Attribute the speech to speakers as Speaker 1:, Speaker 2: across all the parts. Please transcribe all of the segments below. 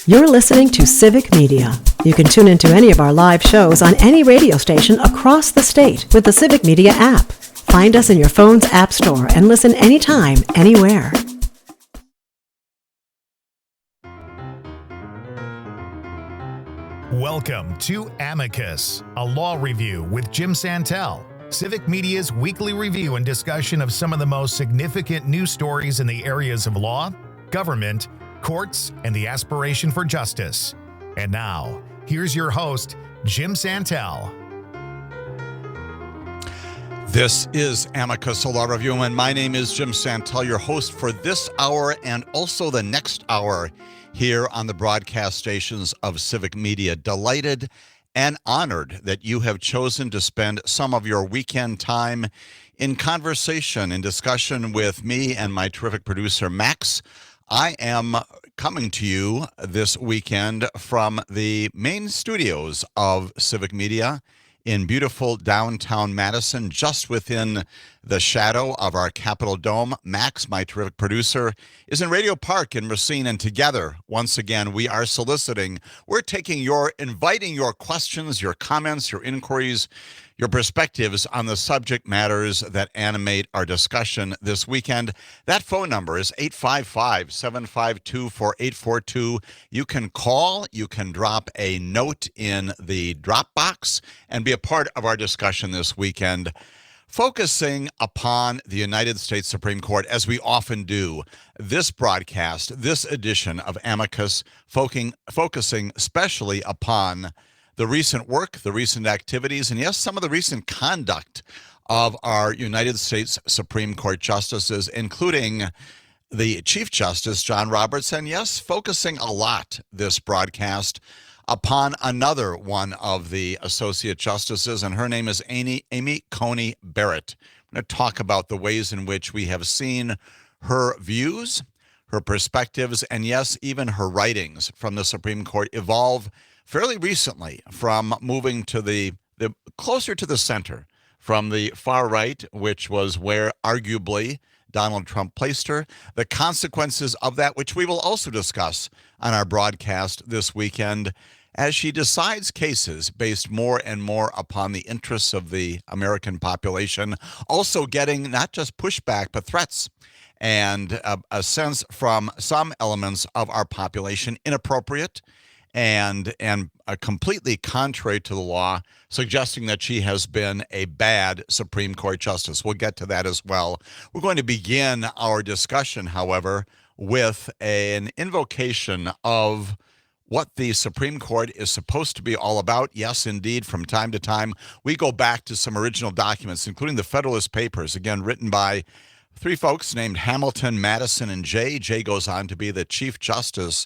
Speaker 1: You're listening to Civic Media. You can tune into any of our live shows on any radio station across the state with the Civic Media app. Find us in your phone's app store and listen anytime, anywhere.
Speaker 2: Welcome to Amicus, a law review with Jim Santelle, Civic Media's weekly review and discussion of some of the most significant news stories in the areas of law, government, courts, and the aspiration for justice. And now, here's your host, Jim Santelle.
Speaker 3: This is Amicus, a law review, and my name is Jim Santelle, your host for this hour and also the next hour here on the broadcast stations of Civic Media. Delighted and honored that you have chosen to spend some of your weekend time in conversation and discussion with me and my terrific producer, Max. I am coming to you this weekend from the main studios of Civic Media in beautiful downtown Madison, just within the shadow of our Capitol Dome. Max, my terrific producer, is in Radio Park in Racine, and together, once again, we are inviting your questions, your comments, your inquiries, your perspectives on the subject matters that animate our discussion this weekend. That phone number is 855-752-4842. You can call, you can drop a note in the Dropbox, and be a part of our discussion this weekend, focusing upon the United States Supreme Court, as we often do. This broadcast, this edition of Amicus, focusing especially upon the recent work, the recent activities, and yes, some of the recent conduct of our United States Supreme Court justices, including the Chief Justice, John Roberts, and yes, focusing a lot this broadcast upon another one of the Associate Justices, and her name is Amy Coney Barrett. I'm going to talk about the ways in which we have seen her views, her perspectives, and yes, even her writings from the Supreme Court evolve fairly recently from moving to the closer to the center, from the far right, which was where arguably Donald Trump placed her, the consequences of that, which we will also discuss on our broadcast this weekend, as she decides cases based more and more upon the interests of the American population, also getting not just pushback, but threats and a sense from some elements of our population, inappropriate and completely contrary to the law, suggesting that she has been a bad Supreme Court justice. We'll get to that as well. We're going to begin our discussion, however, with an invocation of what the Supreme Court is supposed to be all about. Yes, indeed, from time to time, we go back to some original documents, including the Federalist Papers, again, written by three folks named Hamilton, Madison, and Jay. Jay goes on to be the Chief Justice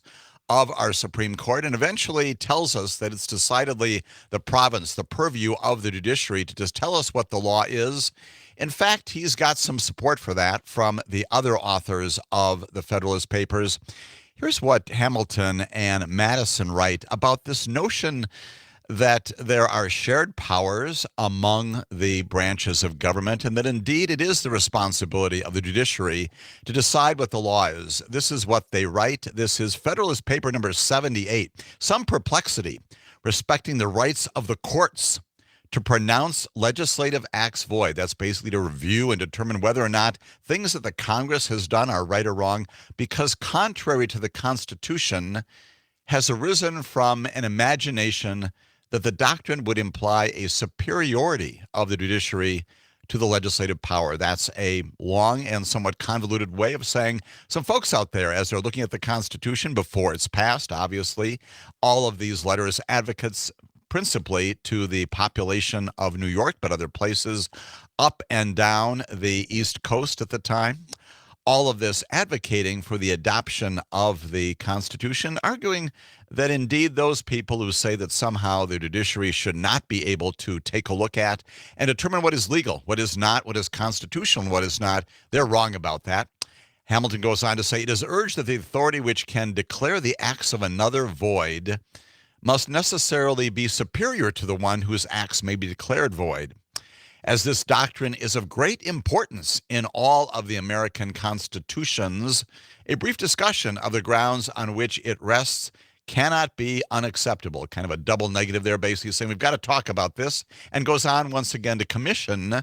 Speaker 3: of our Supreme Court, and eventually tells us that it's decidedly the province, the purview of the judiciary to just tell us what the law is. In fact, he's got some support for that from the other authors of the Federalist Papers. Here's what Hamilton and Madison write about this notion that there are shared powers among the branches of government, and that indeed it is the responsibility of the judiciary to decide what the law is. This is what they write. This is Federalist Paper number 78. Some perplexity respecting the rights of the courts to pronounce legislative acts void. That's basically to review and determine whether or not things that the Congress has done are right or wrong, because contrary to the Constitution, has arisen from an imagination that the doctrine would imply a superiority of the judiciary to the legislative power. That's a long and somewhat convoluted way of saying some folks out there, as they're looking at the Constitution before it's passed, obviously, all of these letters, advocates principally to the population of New York, but other places up and down the East Coast at the time, all of this advocating for the adoption of the Constitution, arguing that indeed those people who say that somehow the judiciary should not be able to take a look at and determine what is legal, what is not, what is constitutional, and what is not, they're wrong about that. Hamilton goes on to say, it is urged that the authority which can declare the acts of another void must necessarily be superior to the one whose acts may be declared void. As this doctrine is of great importance in all of the American constitutions, a brief discussion of the grounds on which it rests cannot be unacceptable. Kind of a double negative there, basically saying we've got to talk about this, and goes on once again to commission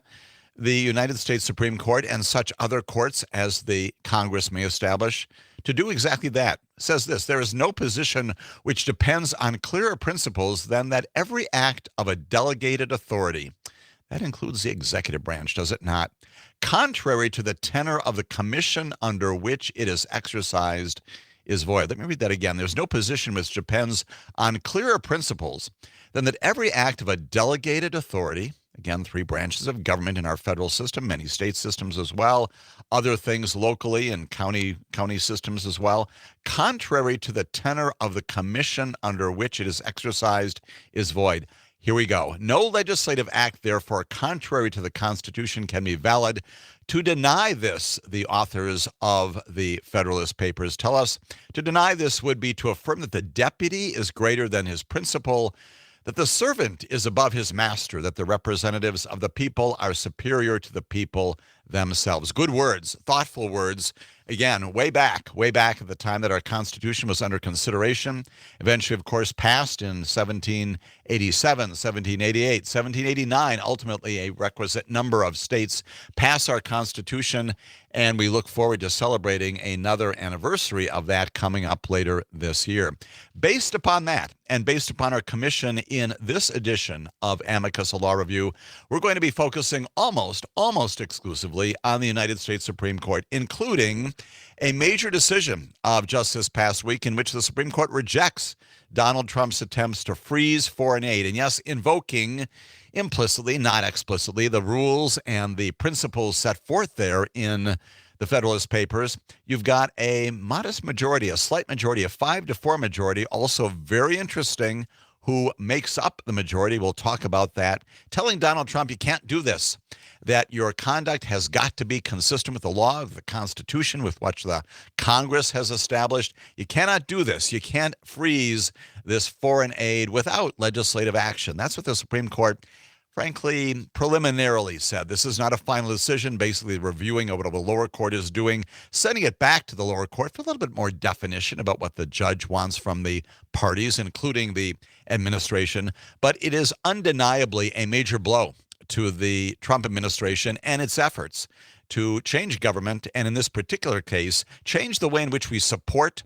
Speaker 3: the United States Supreme Court and such other courts as the Congress may establish to do exactly that. Says this: there is no position which depends on clearer principles than that every act of a delegated authority, that includes the executive branch, does it not, contrary to the tenor of the commission under which it is exercised, is void. Let me read that again. There's no position which depends on clearer principles than that every act of a delegated authority, again, 3 branches of government in our federal system, many state systems as well, other things locally and county systems as well, contrary to the tenor of the commission under which it is exercised, is void. Here we go. No legislative act, therefore, contrary to the Constitution can be valid. To deny this, the authors of the Federalist Papers tell us, to deny this would be to affirm that the deputy is greater than his principal, that the servant is above his master, that the representatives of the people are superior to the people themselves. Good words, thoughtful words. Again, way back at the time that our Constitution was under consideration. Eventually, of course, passed in 1787, 1788, 1789. Ultimately, a requisite number of states pass our Constitution, and we look forward to celebrating another anniversary of that coming up later this year. Based upon that, and based upon our commission in this edition of Amicus, a Law Review, we're going to be focusing almost exclusively on the United States Supreme Court, including a major decision of just this past week in which the Supreme Court rejects Donald Trump's attempts to freeze foreign aid. And yes, invoking implicitly, not explicitly, the rules and the principles set forth there in the Federalist Papers. You've got a modest majority, a slight majority, a 5-4 majority, also very interesting, who makes up the majority. We'll talk about that, telling Donald Trump, you can't do this, that your conduct has got to be consistent with the law, of the Constitution, with what the Congress has established. You cannot do this. You can't freeze this foreign aid without legislative action. That's what the Supreme Court, frankly, preliminarily said. This is not a final decision, basically reviewing what the lower court is doing, sending it back to the lower court for a little bit more definition about what the judge wants from the parties, including the administration. But it is undeniably a major blow to the Trump administration and its efforts to change government, and in this particular case, change the way in which we support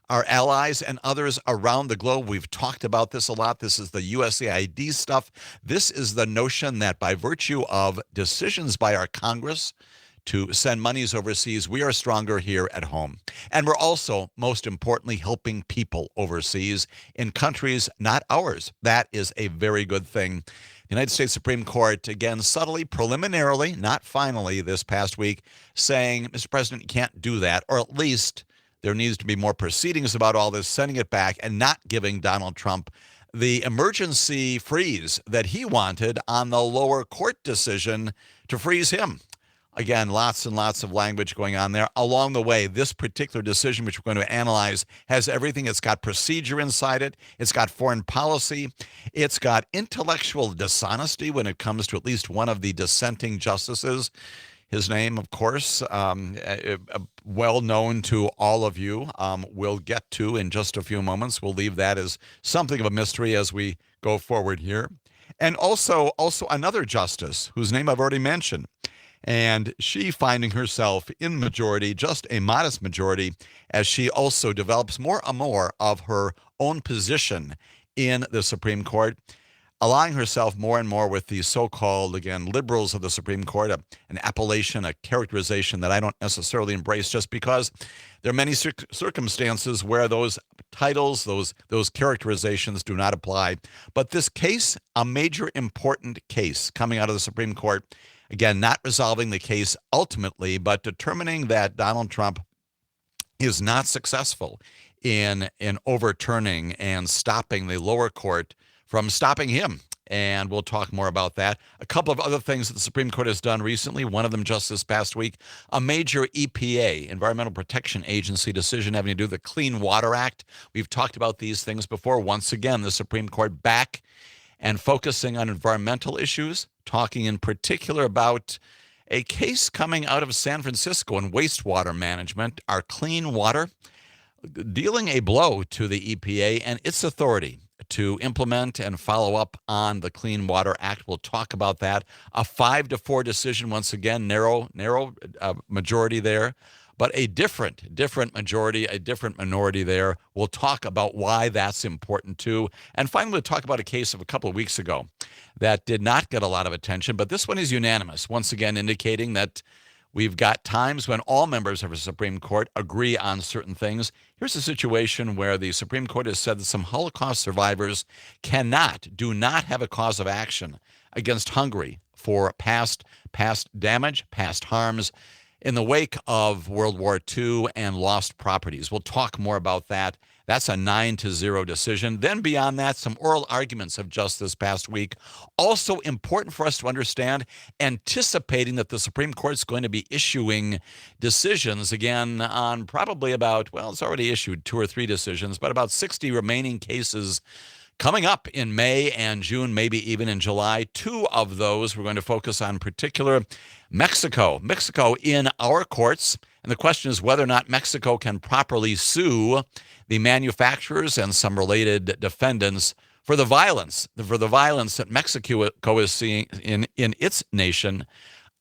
Speaker 3: our allies and others around the globe. We've talked about this a lot. This is the USAID stuff. This is the notion that by virtue of decisions by our Congress to send monies overseas, we are stronger here at home. And we're also, most importantly, helping people overseas in countries not ours. That is a very good thing. The United States Supreme Court, again, subtly, preliminarily, not finally this past week, saying, Mr. President, you can't do that, or at least there needs to be more proceedings about all this, sending it back and not giving Donald Trump the emergency freeze that he wanted on the lower court decision to freeze him. Again, lots and lots of language going on there. Along the way, this particular decision, which we're going to analyze, has everything. It's got procedure inside it. It's got foreign policy. It's got intellectual dishonesty when it comes to at least one of the dissenting justices. His name, of course, well known to all of you. We'll get to in just a few moments. We'll leave that as something of a mystery as we go forward here. And also another justice whose name I've already mentioned. And she finding herself in majority, just a modest majority, as she also develops more and more of her own position in the Supreme Court, allying herself more and more with the so-called, again, liberals of the Supreme Court, an appellation, a characterization that I don't necessarily embrace, just because there are many circumstances where those titles, those characterizations do not apply. But this case, a major important case coming out of the Supreme Court, again, not resolving the case ultimately, but determining that Donald Trump is not successful in overturning and stopping the lower court from stopping him. And we'll talk more about that. A couple of other things that the Supreme Court has done recently, one of them just this past week, a major EPA, Environmental Protection Agency decision having to do with the Clean Water Act. We've talked about these things before. Once again, the Supreme Court back and focusing on environmental issues, talking in particular about a case coming out of San Francisco in wastewater management, our clean water. dealing a blow to the EPA and its authority to implement and follow up on the Clean Water Act. We'll talk about that. A 5-4 decision, once again, narrow majority there, but a different majority, a different minority there. We'll talk about why that's important too. And finally, we'll talk about a case of a couple of weeks ago that did not get a lot of attention, but this one is unanimous, once again indicating that we've got times when all members of the Supreme Court agree on certain things. Here's a situation where the Supreme Court has said that some Holocaust survivors do not have a cause of action against Hungary for past damage, past harms in the wake of World War II and lost properties. We'll talk more about that. That's a 9-0 decision. Then beyond that, some oral arguments of just this past week. Also important for us to understand, anticipating that the Supreme Court is going to be issuing decisions again on probably about, well, it's already issued 2 or 3 decisions, but about 60 remaining cases coming up in May and June, maybe even in July. 2 of those we're going to focus on, in particular Mexico. Mexico in our courts. And the question is whether or not Mexico can properly sue the manufacturers and some related defendants for the violence that Mexico is seeing in its nation,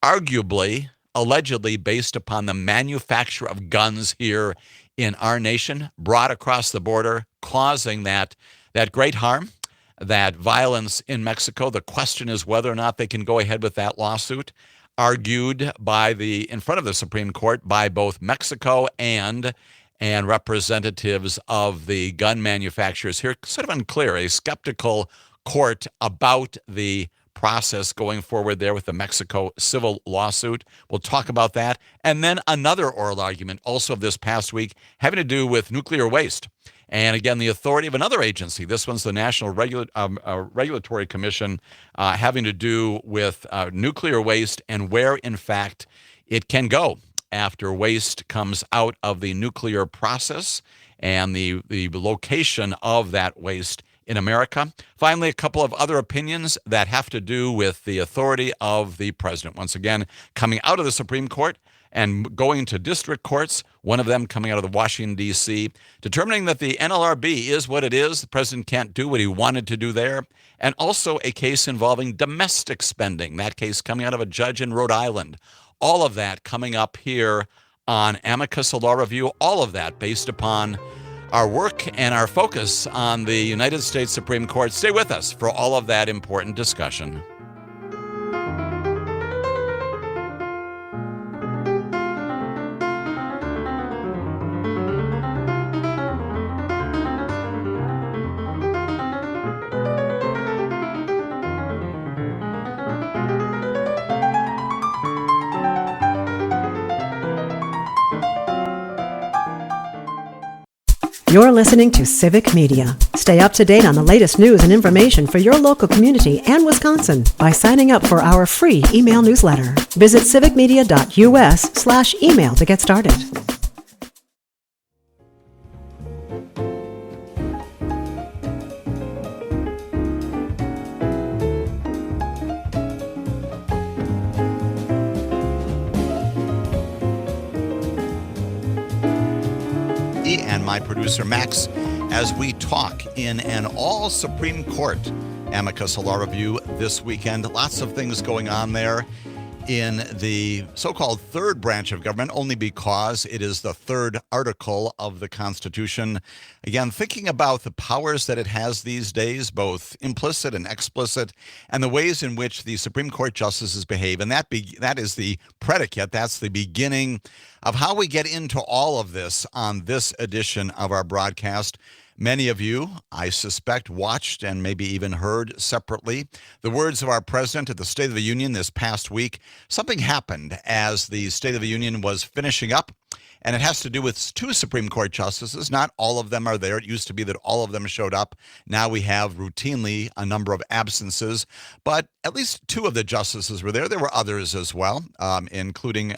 Speaker 3: arguably, allegedly based upon the manufacture of guns here in our nation, brought across the border, causing that great harm, that violence in Mexico. The question is whether or not they can go ahead with that lawsuit, argued in front of the Supreme Court by both Mexico and representatives of the gun manufacturers here. Sort of unclear, a skeptical court about the process going forward there with the Mexico civil lawsuit. We'll talk about that. And then another oral argument also of this past week having to do with nuclear waste. And again, the authority of another agency. This one's the National Regulatory Commission, having to do with nuclear waste and where, in fact, it can go after waste comes out of the nuclear process and the location of that waste in America. Finally, a couple of other opinions that have to do with the authority of the president. Once again, coming out of the Supreme Court and going to district courts, one of them coming out of the Washington, D.C., determining that the NLRB is what it is. The president can't do what he wanted to do there. And also a case involving domestic spending, that case coming out of a judge in Rhode Island. All of that coming up here on Amicus, a law review, all of that based upon our work and our focus on the United States Supreme Court. Stay with us for all of that important discussion.
Speaker 1: You're listening to Civic Media. Stay up to date on the latest news and information for your local community and Wisconsin by signing up for our free email newsletter. Visit civicmedia.us/email to get started.
Speaker 3: And my producer Max, as we talk in an all Supreme Court Amicus Law Review this weekend. Lots of things going on there in the so-called third branch of government, only because it is the third article of the Constitution. Again, thinking about the powers that it has these days, both implicit and explicit, and the ways in which the Supreme Court justices behave. And that is the predicate, that's the beginning of how we get into all of this on this edition of our broadcast. Many of you, I suspect, watched and maybe even heard separately the words of our president at the State of the Union this past week. Something happened as the State of the Union was finishing up, and it has to do with two Supreme Court justices. Not all of them are there. It used to be that all of them showed up. Now we have routinely a number of absences, but at least two of the justices were there. There were others as well, including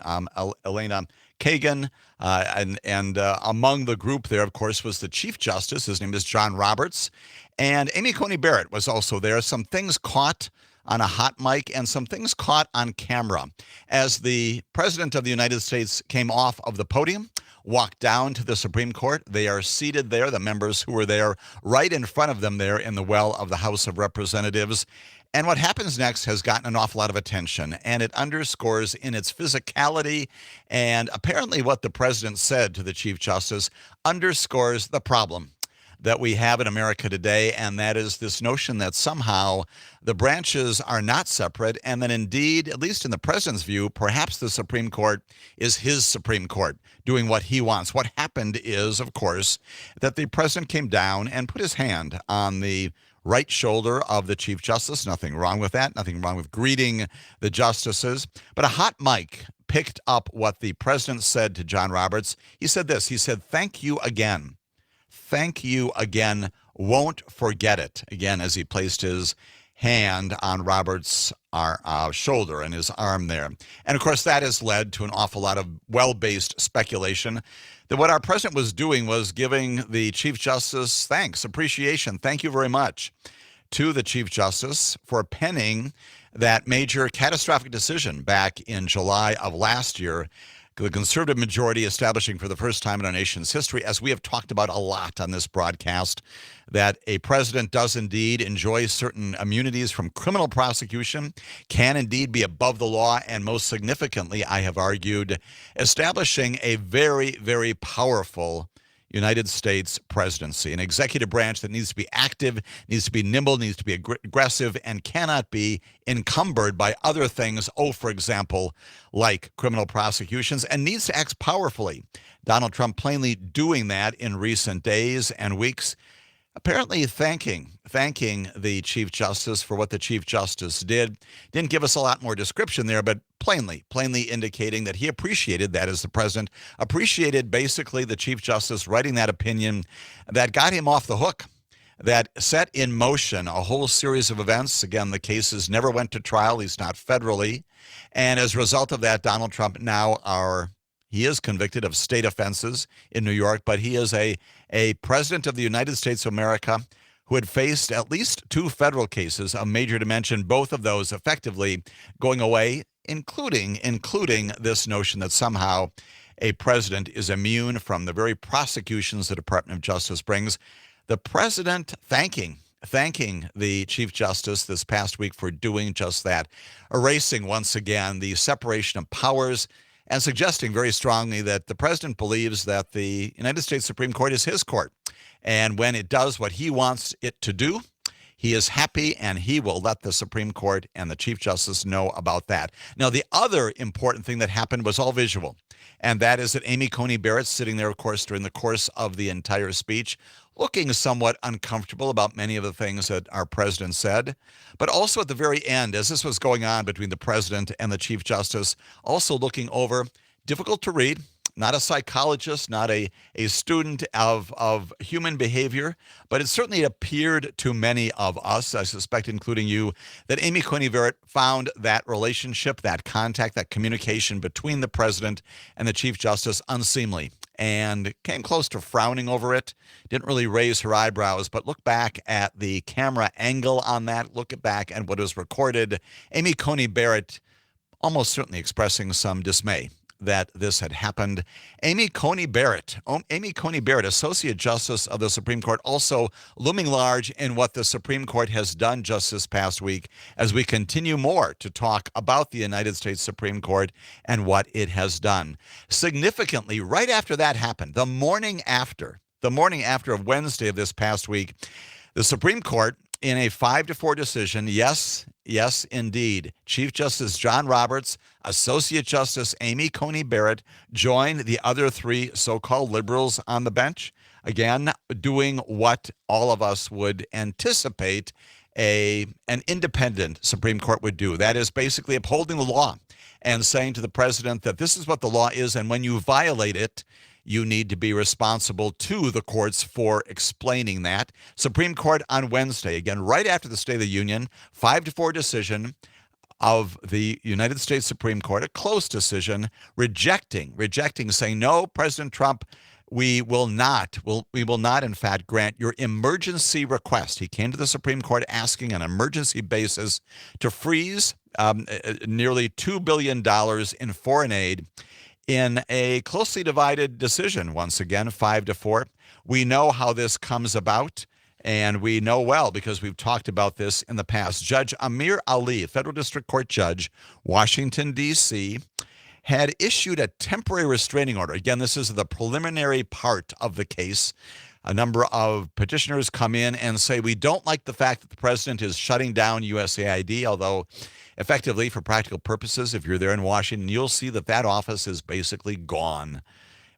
Speaker 3: Elena Kagan, and among the group there, of course, was the Chief Justice. His name is John Roberts. And Amy Coney Barrett was also there. Some things caught on a hot mic and some things caught on camera. As the President of the United States came off of the podium, walk down to the Supreme Court. They are seated there, the members who were there, right in front of them there in the well of the House of Representatives. And what happens next has gotten an awful lot of attention, and it underscores in its physicality and apparently what the president said to the Chief Justice underscores the problem that we have in America today, and that is this notion that somehow the branches are not separate, and that indeed, at least in the president's view, perhaps the Supreme Court is his Supreme Court, doing what he wants. What happened is, of course, that the president came down and put his hand on the right shoulder of the Chief Justice. Nothing wrong with that. Nothing wrong with greeting the justices. But a hot mic picked up what the president said to John Roberts. He said this. He said, "Thank you again. Thank you again. Won't forget it." Again, as he placed his hand on Roberts' shoulder and his arm there. And of course, that has led to an awful lot of well-based speculation that what our president was doing was giving the Chief Justice thanks, appreciation. Thank you very much to the Chief Justice for penning that major catastrophic decision back in July of last year, the conservative majority establishing for the first time in our nation's history, as we have talked about a lot on this broadcast, that a president does indeed enjoy certain immunities from criminal prosecution, can indeed be above the law, and most significantly, I have argued, establishing a very, very powerful United States presidency, an executive branch that needs to be active, needs to be nimble, needs to be aggressive, and cannot be encumbered by other things, for example, like criminal prosecutions, and needs to act powerfully. Donald Trump plainly doing that in recent days and weeks, apparently thanking the Chief Justice for what the Chief Justice did. Didn't give us a lot more description there, but plainly indicating that he appreciated that, as the president appreciated basically the Chief Justice writing that opinion that got him off the hook, that set in motion a whole series of events. Again, the cases never went to trial, at least not federally. And as a result of that, Donald Trump now he is convicted of state offenses in New York, but he is a president of the United States of America who had faced at least 2 federal cases of major dimension, both of those effectively going away, including this notion that somehow a president is immune from the very prosecutions the Department of Justice brings. The president thanking the Chief Justice this past week for doing just that, erasing once again the separation of powers, and suggesting very strongly that the president believes that the United States Supreme Court is his court. And when it does what he wants it to do, he is happy, and he will let the Supreme Court and the Chief Justice know about that. Now, the other important thing that happened was all visual, and that is that Amy Coney Barrett, sitting there, of course, during the course of the entire speech, looking somewhat uncomfortable about many of the things that our president said, but also at the very end, as this was going on between the president and the Chief Justice, also looking over, difficult to read, not a psychologist, not a student of human behavior, but it certainly appeared to many of us, I suspect including you, that Amy Coney Barrett found that relationship, that contact, that communication between the president and the Chief Justice unseemly, and came close to frowning over it. Didn't really raise her eyebrows, but look back at the camera angle on that, look back at what was recorded. Amy Coney Barrett almost certainly expressing some dismay that this had happened. Amy Coney Barrett, Associate Justice of the Supreme Court, also looming large in what the Supreme Court has done just this past week, as we continue more to talk about the United States Supreme Court and what it has done. Significantly, right after that happened, the morning after of Wednesday of this past week, the Supreme Court, in a 5-4 decision, yes, indeed, Chief Justice John Roberts, Associate Justice Amy Coney Barrett joined the other 3 so-called liberals on the bench, again, doing what all of us would anticipate an independent Supreme Court would do. That is basically upholding the law and saying to the president that this is what the law is, and when you violate it, you need to be responsible to the courts for explaining that. Supreme Court on Wednesday, again, right after the State of the Union, 5-4 decision of the United States Supreme Court, a close decision, rejecting, saying, no, President Trump, we will not, in fact, grant your emergency request. He came to the Supreme Court asking on an emergency basis to freeze nearly $2 billion in foreign aid in a closely divided decision, once again, 5-4. We know how this comes about, and we know well because we've talked about this in the past. Judge Amir Ali, federal district court judge, Washington, D.C., had issued a temporary restraining order. Again, this is the preliminary part of the case. A number of petitioners come in and say, we don't like the fact that the president is shutting down USAID, although effectively, for practical purposes, if you're there in Washington, you'll see that that office is basically gone.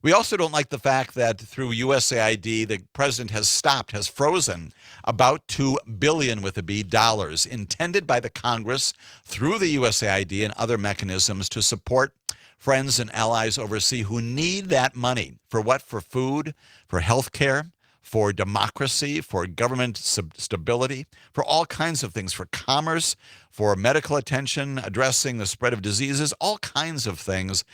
Speaker 3: We also don't like the fact that through USAID, the president has frozen about $2 billion with a B dollars intended by the Congress through the USAID and other mechanisms to support friends and allies overseas who need that money. For what? For food, for health care, for democracy, for government stability, for all kinds of things, for commerce, for medical attention, addressing the spread of diseases, all kinds of things.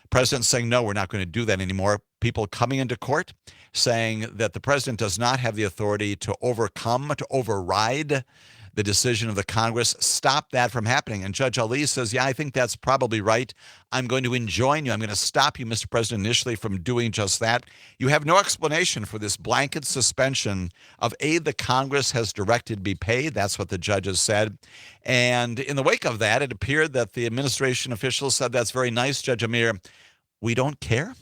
Speaker 3: President saying, no, we're not going to do that anymore. People coming into court saying that the president does not have the authority to override the decision of the Congress. Stop that from happening. And Judge Ali says, yeah, I think that's probably right. I'm going to enjoin you. I'm going to stop you, Mr. President, initially from doing just that. You have no explanation for this blanket suspension of aid the Congress has directed be paid. That's what the judges said. And in the wake of that, it appeared that the administration officials said, that's very nice, Judge Amir. We don't care.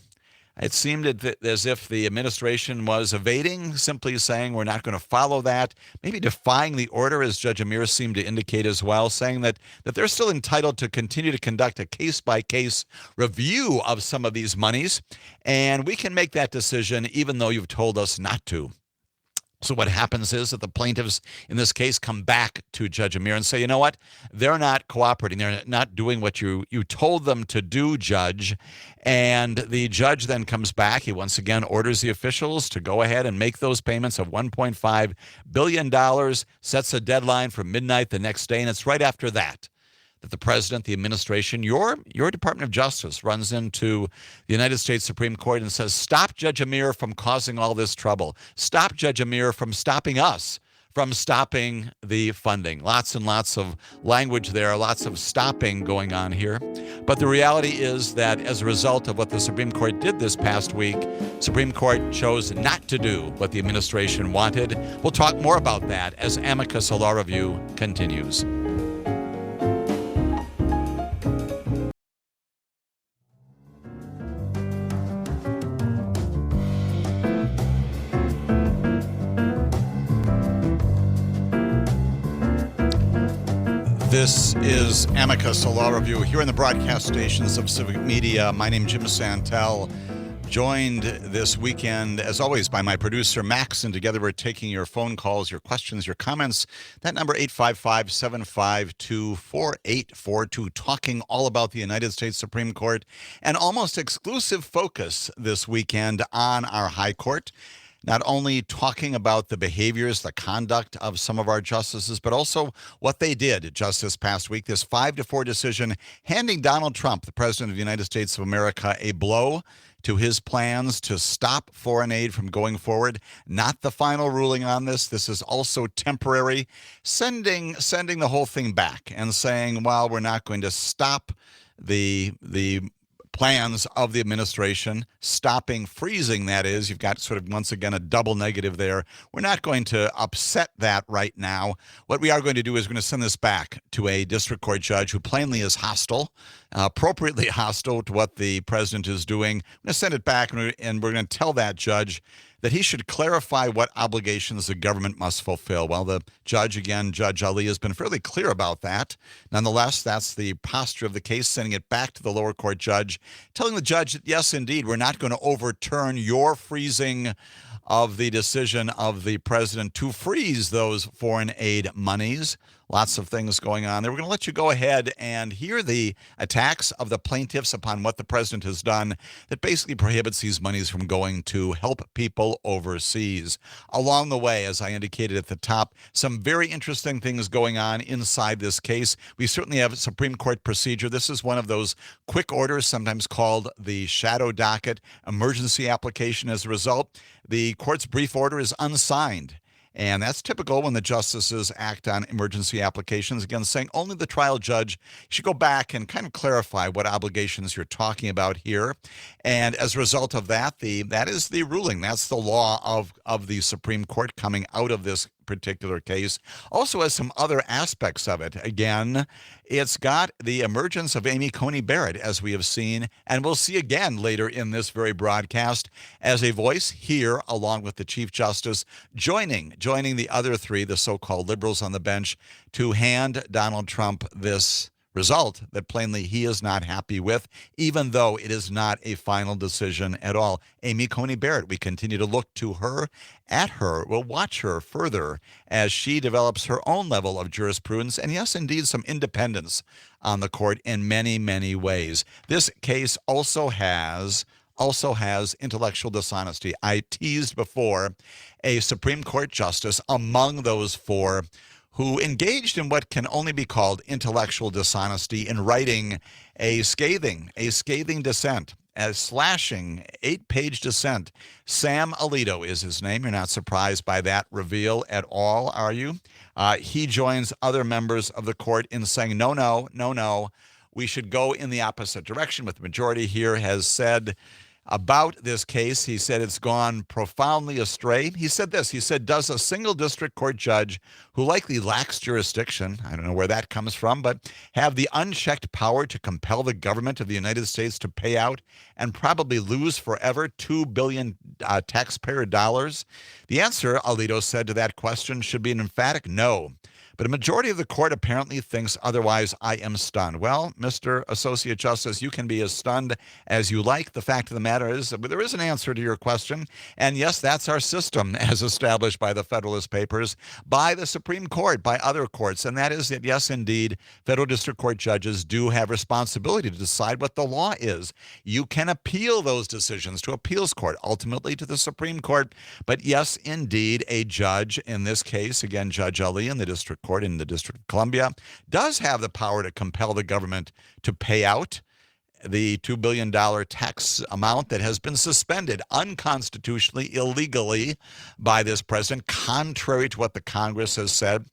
Speaker 3: It seemed as if the administration was evading, simply saying we're not going to follow that, maybe defying the order, as Judge Amir seemed to indicate as well, saying that they're still entitled to continue to conduct a case-by-case review of some of these monies, and we can make that decision even though you've told us not to. So what happens is that the plaintiffs in this case come back to Judge Amir and say, you know what? They're not cooperating. They're not doing what you told them to do, Judge. And the judge then comes back. He once again orders the officials to go ahead and make those payments of $1.5 billion, sets a deadline for midnight the next day. And it's right after that the president, the administration, your Department of Justice runs into the United States Supreme Court and says, stop Judge Amir from causing all this trouble. Stop Judge Amir from stopping us from stopping the funding. Lots and lots of language there, lots of stopping going on here. But the reality is that as a result of what the Supreme Court did this past week, Supreme Court chose not to do what the administration wanted. We'll talk more about that as Amicus, a law review, continues. This is Amicus, a law review, here in the broadcast stations of Civic Media. My name is Jim Santelle, joined this weekend, as always, by my producer, Max, and together we're taking your phone calls, your questions, your comments. That number, 855-752-4842, talking all about the United States Supreme Court, and almost exclusive focus this weekend on our High Court. Not only talking about the behaviors, the conduct of some of our justices, but also what they did just this past week. This 5-4 decision handing Donald Trump, the President of the United States of America, a blow to his plans to stop foreign aid from going forward. Not the final ruling on this. This is also temporary, sending the whole thing back and saying, well, we're not going to stop the plans of the administration, freezing, that is. You've got sort of, once again, a double negative there. We're not going to upset that right now. What we are going to do is we're going to send this back to a district court judge who plainly is hostile, appropriately hostile to what the president is doing. We're going to send it back, and we're going to tell that judge that he should clarify what obligations the government must fulfill. Well, the judge, again, Judge Ali, has been fairly clear about that. Nonetheless, that's the posture of the case, sending it back to the lower court judge, telling the judge that, yes, indeed, we're not going to overturn your freezing of the decision of the president to freeze those foreign aid monies. Lots of things going on there. We're going to let you go ahead and hear the attacks of the plaintiffs upon what the president has done that basically prohibits these monies from going to help people overseas. Along the way, as I indicated at the top, some very interesting things going on inside this case. We certainly have a Supreme Court procedure. This is one of those quick orders, sometimes called the shadow docket emergency application. As a result, the court's brief order is unsigned. And that's typical when the justices act on emergency applications, again, saying only the trial judge should go back and kind of clarify what obligations you're talking about here. And as a result of that, that is the ruling. That's the law of the Supreme Court coming out of this particular case. Also has some other aspects of it. Again, it's got the emergence of Amy Coney Barrett, as we have seen, and we'll see again later in this very broadcast, as a voice here, along with the Chief Justice, joining the other three, the so-called liberals on the bench, to hand Donald Trump this result that plainly he is not happy with, even though it is not a final decision at all. Amy Coney Barrett, we continue to look to her, at her. We'll watch her further as she develops her own level of jurisprudence and, yes, indeed, some independence on the court in many, many ways. This case also has intellectual dishonesty. I teased before a Supreme Court justice among those four who engaged in what can only be called intellectual dishonesty in writing a scathing dissent, a slashing 8-page dissent. Sam Alito is his name. You're not surprised by that reveal at all, are you? He joins other members of the court in saying, no, we should go in the opposite direction. What the majority here has said about this case, he said it's gone profoundly astray. He said this, does a single district court judge who likely lacks jurisdiction, I don't know where that comes from, but have the unchecked power to compel the government of the United States to pay out and probably lose forever $2 billion taxpayer dollars? The answer, Alito said, to that question should be an emphatic no. But a majority of the court apparently thinks otherwise. I am stunned. Well, Mr. Associate Justice, you can be as stunned as you like. The fact of the matter is that there is an answer to your question. And yes, that's our system as established by the Federalist Papers, by the Supreme Court, by other courts. And that is that, yes, indeed, federal district court judges do have responsibility to decide what the law is. You can appeal those decisions to appeals court, ultimately to the Supreme Court. But yes, indeed, a judge, in this case, again, Judge Ali in the district court in the District of Columbia, does have the power to compel the government to pay out the $2 billion tax amount that has been suspended unconstitutionally, illegally by this president, contrary to what the Congress has said.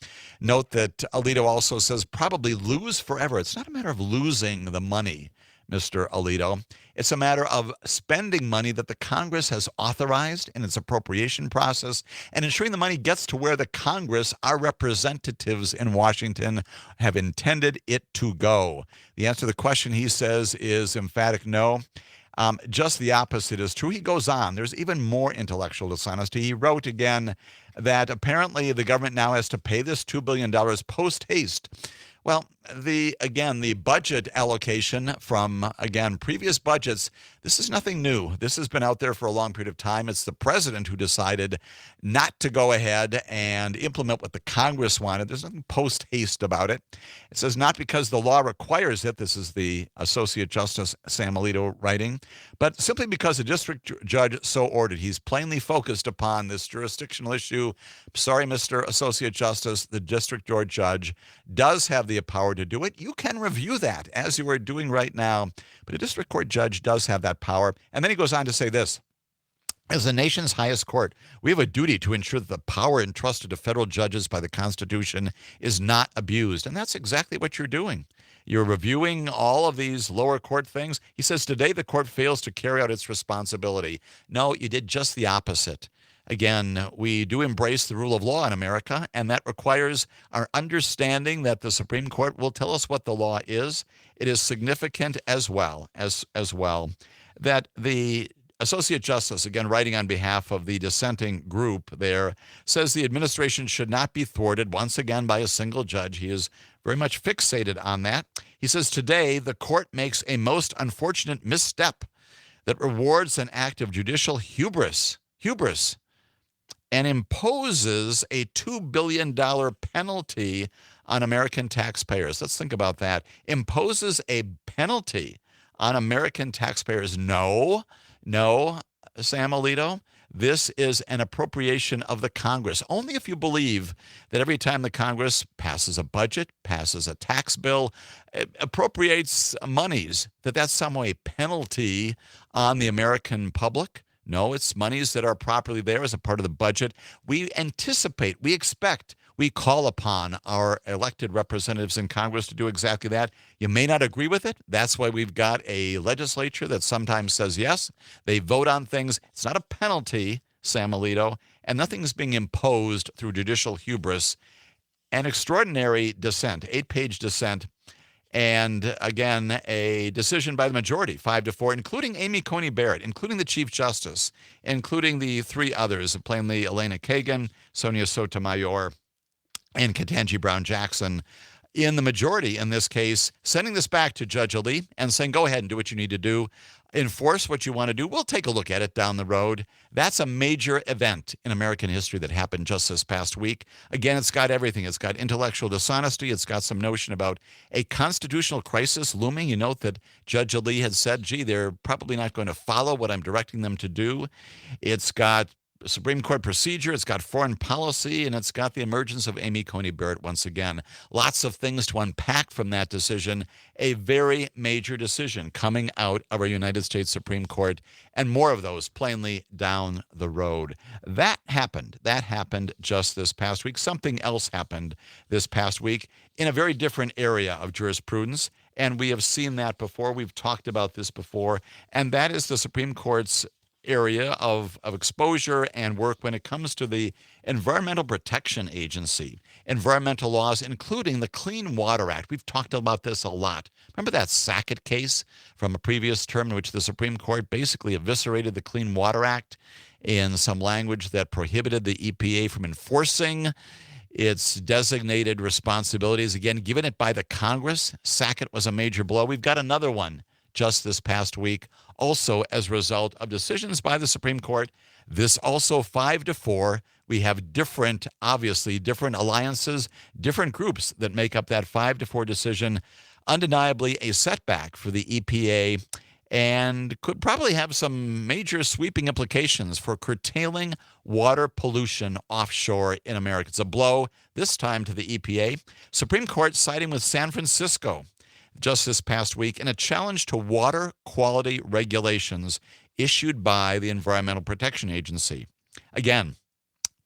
Speaker 3: Note that Alito also says probably lose forever. It's not a matter of losing the money, Mr. Alito. It's a matter of spending money that the Congress has authorized in its appropriation process and ensuring the money gets to where the Congress, our representatives in Washington, have intended it to go. The answer to the question, he says, is emphatic no. Just the opposite is true. He goes on. There's even more intellectual dishonesty. He wrote again that apparently the government now has to pay this $2 billion post haste. Well, the budget allocation from, previous budgets, this is nothing new. This has been out there for a long period of time. It's the president who decided not to go ahead and implement what the Congress wanted. There's nothing post-haste about it. It says not because the law requires it. This is the Associate Justice Sam Alito writing, but simply because the district judge so ordered. He's plainly focused upon this jurisdictional issue. Sorry, Mr. Associate Justice, the district court judge does have the power to do it. You can review that as you are doing right now, but a district court judge does have that power. And then he goes on to say this. As the nation's highest court, we have a duty to ensure that the power entrusted to federal judges by the Constitution is not abused. And that's exactly what you're doing. You're reviewing all of these lower court things. He says today the court fails to carry out its responsibility. No, you did just the opposite. Again, we do embrace the rule of law in America, and that requires our understanding that the Supreme Court will tell us what the law is. It is significant as well that the Associate Justice, again, writing on behalf of the dissenting group there, says the administration should not be thwarted once again by a single judge. He is very much fixated on that. He says today the court makes a most unfortunate misstep that rewards an act of judicial hubris, and imposes a $2 billion penalty on American taxpayers. Let's think about that. Imposes a penalty on American taxpayers. No, Sam Alito, this is an appropriation of the Congress. Only if you believe that every time the Congress passes a budget, passes a tax bill, appropriates monies, that's some way penalty on the American public, No, it's monies that are properly there as a part of the budget. We anticipate, we expect, we call upon our elected representatives in Congress to do exactly that. You may not agree with it. That's why we've got a legislature that sometimes says yes. They vote on things. It's not a penalty, Sam Alito, and nothing's being imposed through judicial hubris. An extraordinary dissent, 8-page dissent, and again, a decision by the majority, 5-4, including Amy Coney Barrett, including the Chief Justice, including the three others, plainly Elena Kagan, Sonia Sotomayor, and Ketanji Brown Jackson, in the majority in this case, sending this back to Judge Ali and saying, go ahead and do what you need to do. Enforce what you want to do. We'll take a look at it down the road. That's a major event in American history that happened just this past week. Again, it's got everything. It's got intellectual dishonesty. It's got some notion about a constitutional crisis looming. You note that Judge Ali had said, gee, they're probably not going to follow what I'm directing them to do. It's got Supreme Court procedure, it's got foreign policy, and it's got the emergence of Amy Coney Barrett once again. Lots of things to unpack from that decision. A very major decision coming out of our United States Supreme Court, and more of those plainly down the road. That happened. That happened just this past week. Something else happened this past week in a very different area of jurisprudence, and we have seen that before. We've talked about this before, and that is the Supreme Court's area of exposure and work when it comes to the Environmental Protection Agency, environmental laws, including the Clean Water Act. We've talked about this a lot. Remember that Sackett case from a previous term in which the Supreme Court basically eviscerated the Clean Water Act in some language that prohibited the EPA from enforcing its designated responsibilities, again, given it by the Congress. Sackett was a major blow. We've got another one just this past week, also as a result of decisions by the Supreme Court. This also 5-4. We have different alliances, different groups that make up that 5-4 decision. Undeniably a setback for the EPA, and could probably have some major sweeping implications for curtailing water pollution offshore in America. It's a blow, this time to the EPA. Supreme Court siding with San Francisco just this past week in a challenge to water quality regulations issued by the Environmental Protection Agency. Again,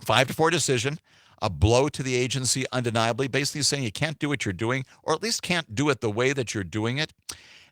Speaker 3: 5-4 decision, a blow to the agency undeniably, basically saying you can't do what you're doing, or at least can't do it the way that you're doing it.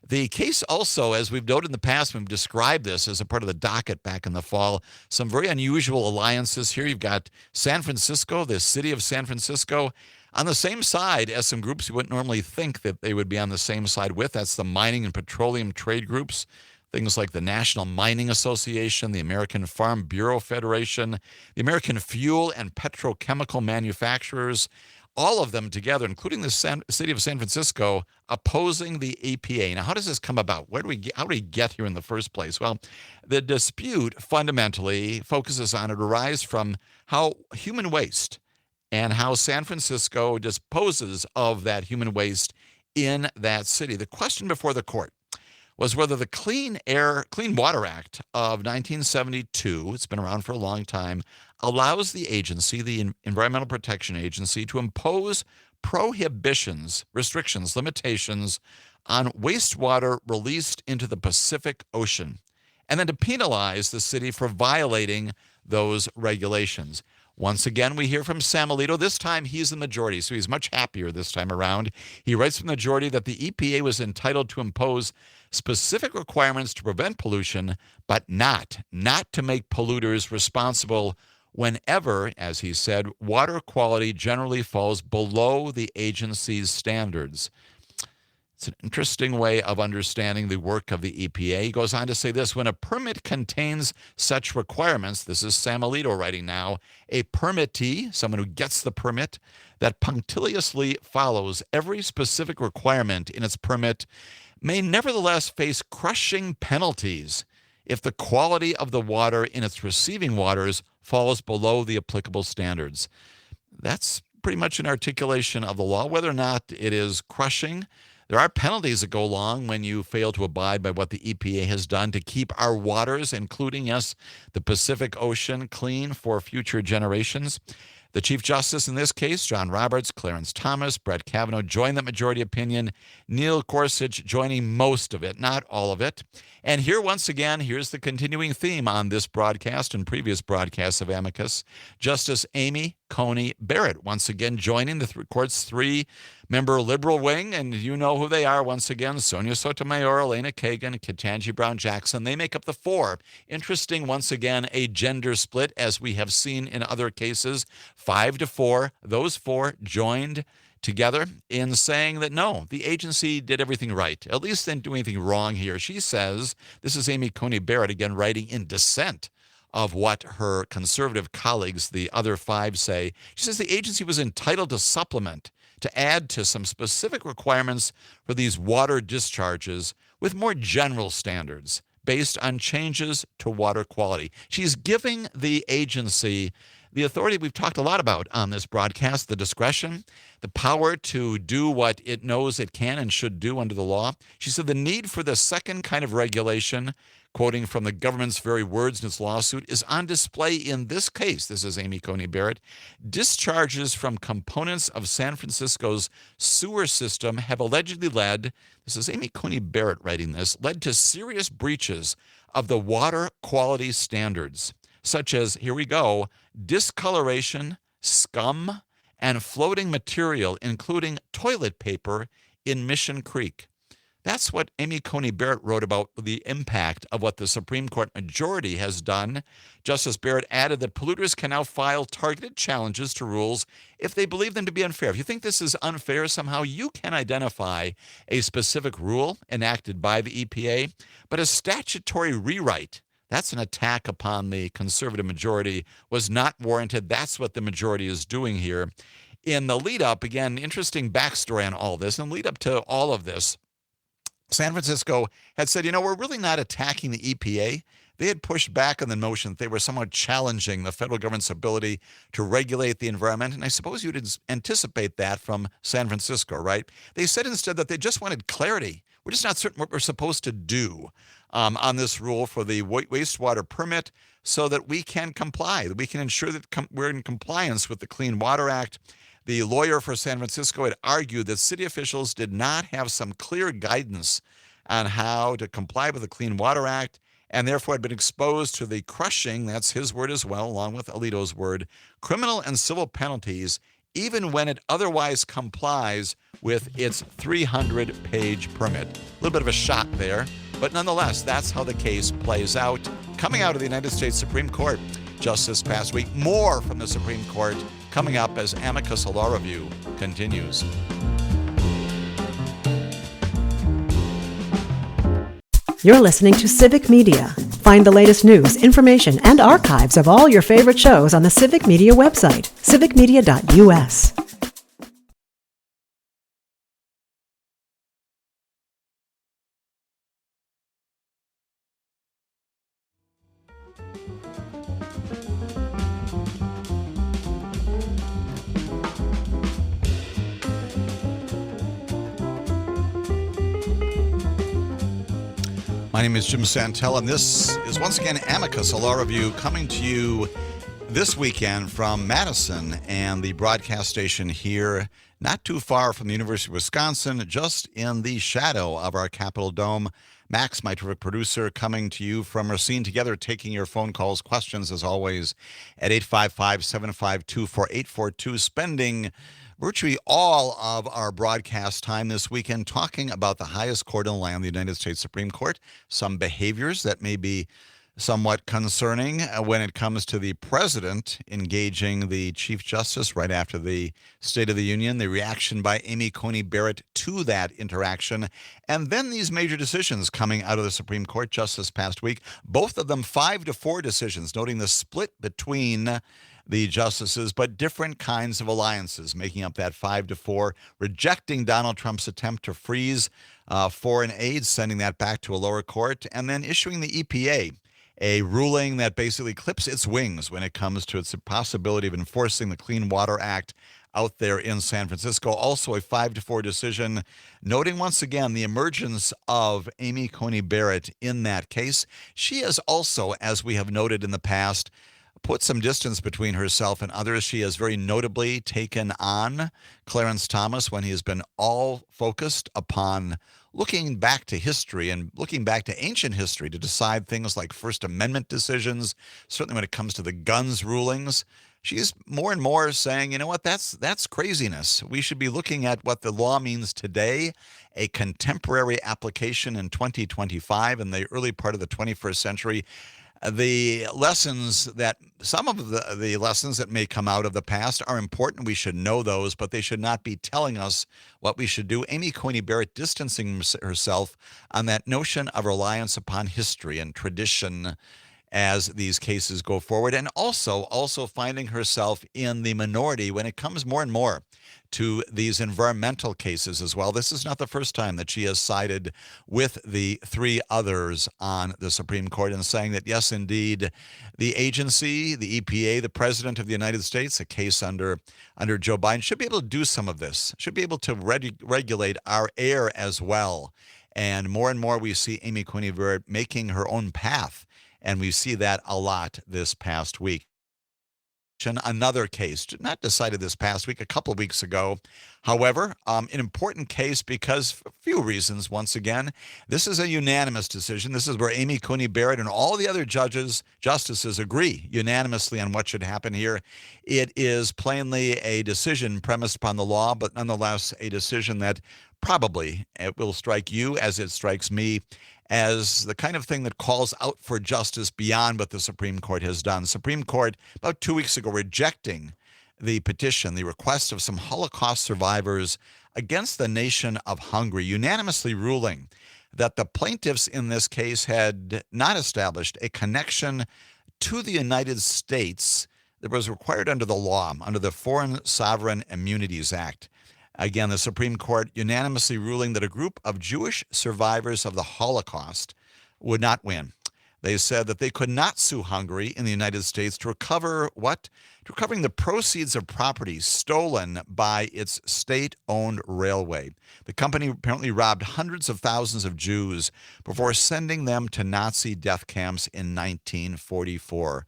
Speaker 3: The case also, as we've noted in the past, we've described this as a part of the docket back in the fall, some very unusual alliances here. You've got San Francisco, the city of San Francisco, on the same side as some groups you wouldn't normally think that they would be on the same side with. That's the mining and petroleum trade groups, things like the National Mining Association, the American Farm Bureau Federation, the American Fuel and Petrochemical Manufacturers, all of them together, including the city of San Francisco, opposing the EPA. Now, how does this come about? How do we get here in the first place? Well, the dispute fundamentally focuses on it arise from how human waste and how San Francisco disposes of that human waste in that city. The question before the court was whether the Clean Water Act of 1972, it's been around for a long time, allows the agency, the Environmental Protection Agency, to impose prohibitions, restrictions, limitations on wastewater released into the Pacific Ocean, and then to penalize the city for violating those regulations. Once again, we hear from Sam Alito. This time, he's the majority, so he's much happier this time around. He writes from the majority that the EPA was entitled to impose specific requirements to prevent pollution, but not to make polluters responsible whenever, as he said, water quality generally falls below the agency's standards. It's an interesting way of understanding the work of the EPA. He goes on to say this: when a permit contains such requirements, this is Sam Alito writing now, a permittee, someone who gets the permit, that punctiliously follows every specific requirement in its permit may nevertheless face crushing penalties if the quality of the water in its receiving waters falls below the applicable standards. That's pretty much an articulation of the law. Whether or not it is crushing, there are penalties that go along when you fail to abide by what the EPA has done to keep our waters, including, yes, the Pacific Ocean, clean for future generations. The Chief Justice in this case, John Roberts, Clarence Thomas, Brett Kavanaugh, joined the majority opinion. Neil Gorsuch joining most of it, not all of it. And here, once again, here's the continuing theme on this broadcast and previous broadcasts of Amicus. Justice Amy Coney Barrett, once again, joining the court's three-member liberal wing. And you know who they are, once again, Sonia Sotomayor, Elena Kagan, Ketanji Brown Jackson. They make up the four. Interesting, once again, a gender split, as we have seen in other cases. 5-4, those four joined together in saying that no, the agency did everything right. At least they didn't do anything wrong here. She says, this is Amy Coney Barrett, again, writing in dissent of what her conservative colleagues, the other five, say. She says the agency was entitled to supplement, to add to some specific requirements for these water discharges with more general standards based on changes to water quality. She's giving the agency the authority we've talked a lot about on this broadcast, the discretion, the power to do what it knows it can and should do under the law. She said the need for the second kind of regulation, quoting from the government's very words in its lawsuit, is on display in this case. This is Amy Coney Barrett. Discharges from components of San Francisco's sewer system have allegedly led, this is Amy Coney Barrett writing this, led to serious breaches of the water quality standards, such as, here we go, discoloration, scum, and floating material, including toilet paper in Mission Creek. That's what Amy Coney Barrett wrote about the impact of what the Supreme Court majority has done. Justice Barrett added that polluters can now file targeted challenges to rules if they believe them to be unfair. If you think this is unfair somehow, you can identify a specific rule enacted by the EPA, but a statutory rewrite, that's an attack upon the conservative majority, was not warranted. That's what the majority is doing here. In the lead up, again, interesting backstory on all this, and lead up to all of this, San Francisco had said, we're really not attacking the EPA. They had pushed back on the notion that they were somewhat challenging the federal government's ability to regulate the environment. And I suppose you'd anticipate that from San Francisco, right? They said instead that they just wanted clarity. We're just not certain what we're supposed to do on this rule for the wastewater permit so that we can comply, that we can ensure that we're in compliance with the Clean Water Act. The lawyer for San Francisco had argued that city officials did not have some clear guidance on how to comply with the Clean Water Act, and therefore had been exposed to the crushing, that's his word as well, along with Alito's word, criminal and civil penalties, even when it otherwise complies with its 300-page permit. A little bit of a shot there, but nonetheless, that's how the case plays out. Coming out of the United States Supreme Court just this past week. More from the Supreme Court coming up as Amicus, a law review, continues.
Speaker 1: You're listening to Civic Media. Find the latest news, information, and archives of all your favorite shows on the Civic Media website, civicmedia.us.
Speaker 3: My name is Jim Santelle, and this is once again Amicus, a law review, coming to you this weekend from Madison and the broadcast station here, not too far from the University of Wisconsin, just in the shadow of our Capitol Dome. Max, my terrific producer, coming to you from Racine Together, taking your phone calls, questions, as always, at 855-752-4842, spending virtually all of our broadcast time this weekend talking about the highest court in the land, the United States Supreme Court, some behaviors that may be somewhat concerning when it comes to the president engaging the Chief Justice right after the State of the Union, the reaction by Amy Coney Barrett to that interaction, and then these major decisions coming out of the Supreme Court just this past week, both of them 5-4 decisions, noting the split between the justices, but different kinds of alliances, making up that 5-4, rejecting Donald Trump's attempt to freeze foreign aid, sending that back to a lower court, and then issuing the EPA a ruling that basically clips its wings when it comes to its possibility of enforcing the Clean Water Act out there in San Francisco. Also a 5-4 decision, noting once again the emergence of Amy Coney Barrett in that case. She is also, as we have noted in the past, put some distance between herself and others. She has very notably taken on Clarence Thomas when he has been all focused upon looking back to history and looking back to ancient history to decide things like First Amendment decisions, certainly when it comes to the guns rulings. She's more and more saying, you know what, that's craziness. We should be looking at what the law means today, a contemporary application in 2025 in the early part of the 21st century. The lessons that some of the lessons that may come out of the past are important. We should know those, but they should not be telling us what we should do. Amy Coney Barrett distancing herself on that notion of reliance upon history and tradition as these cases go forward, and also finding herself in the minority when it comes more and more to these environmental cases as well. This is not the first time that she has sided with the three others on the Supreme Court and saying that, yes, indeed, the agency, the EPA, the President of the United States, a case under Joe Biden, should be able to do some of this, should be able to regulate our air as well. And more we see Amy Coney Barrett making her own path. And we see that a lot this past week. Another case, not decided this past week, a couple of weeks ago. However, an important case because for a few reasons. Once again, this is a unanimous decision. This is where Amy Coney Barrett and all the other justices agree unanimously on what should happen here. It is plainly a decision premised upon the law, but nonetheless a decision that probably it will strike you as it strikes me as the kind of thing that calls out for justice beyond what the Supreme Court has done. The Supreme Court, about 2 weeks ago, rejecting the petition, the request of some Holocaust survivors against the nation of Hungary, unanimously ruling that the plaintiffs in this case had not established a connection to the United States that was required under the law, under the Foreign Sovereign Immunities Act. Again, the Supreme Court unanimously ruling that a group of Jewish survivors of the Holocaust would not win. They said that they could not sue Hungary in the United States to recover what? To recovering the proceeds of property stolen by its state-owned railway. The company apparently robbed hundreds of thousands of Jews before sending them to Nazi death camps in 1944.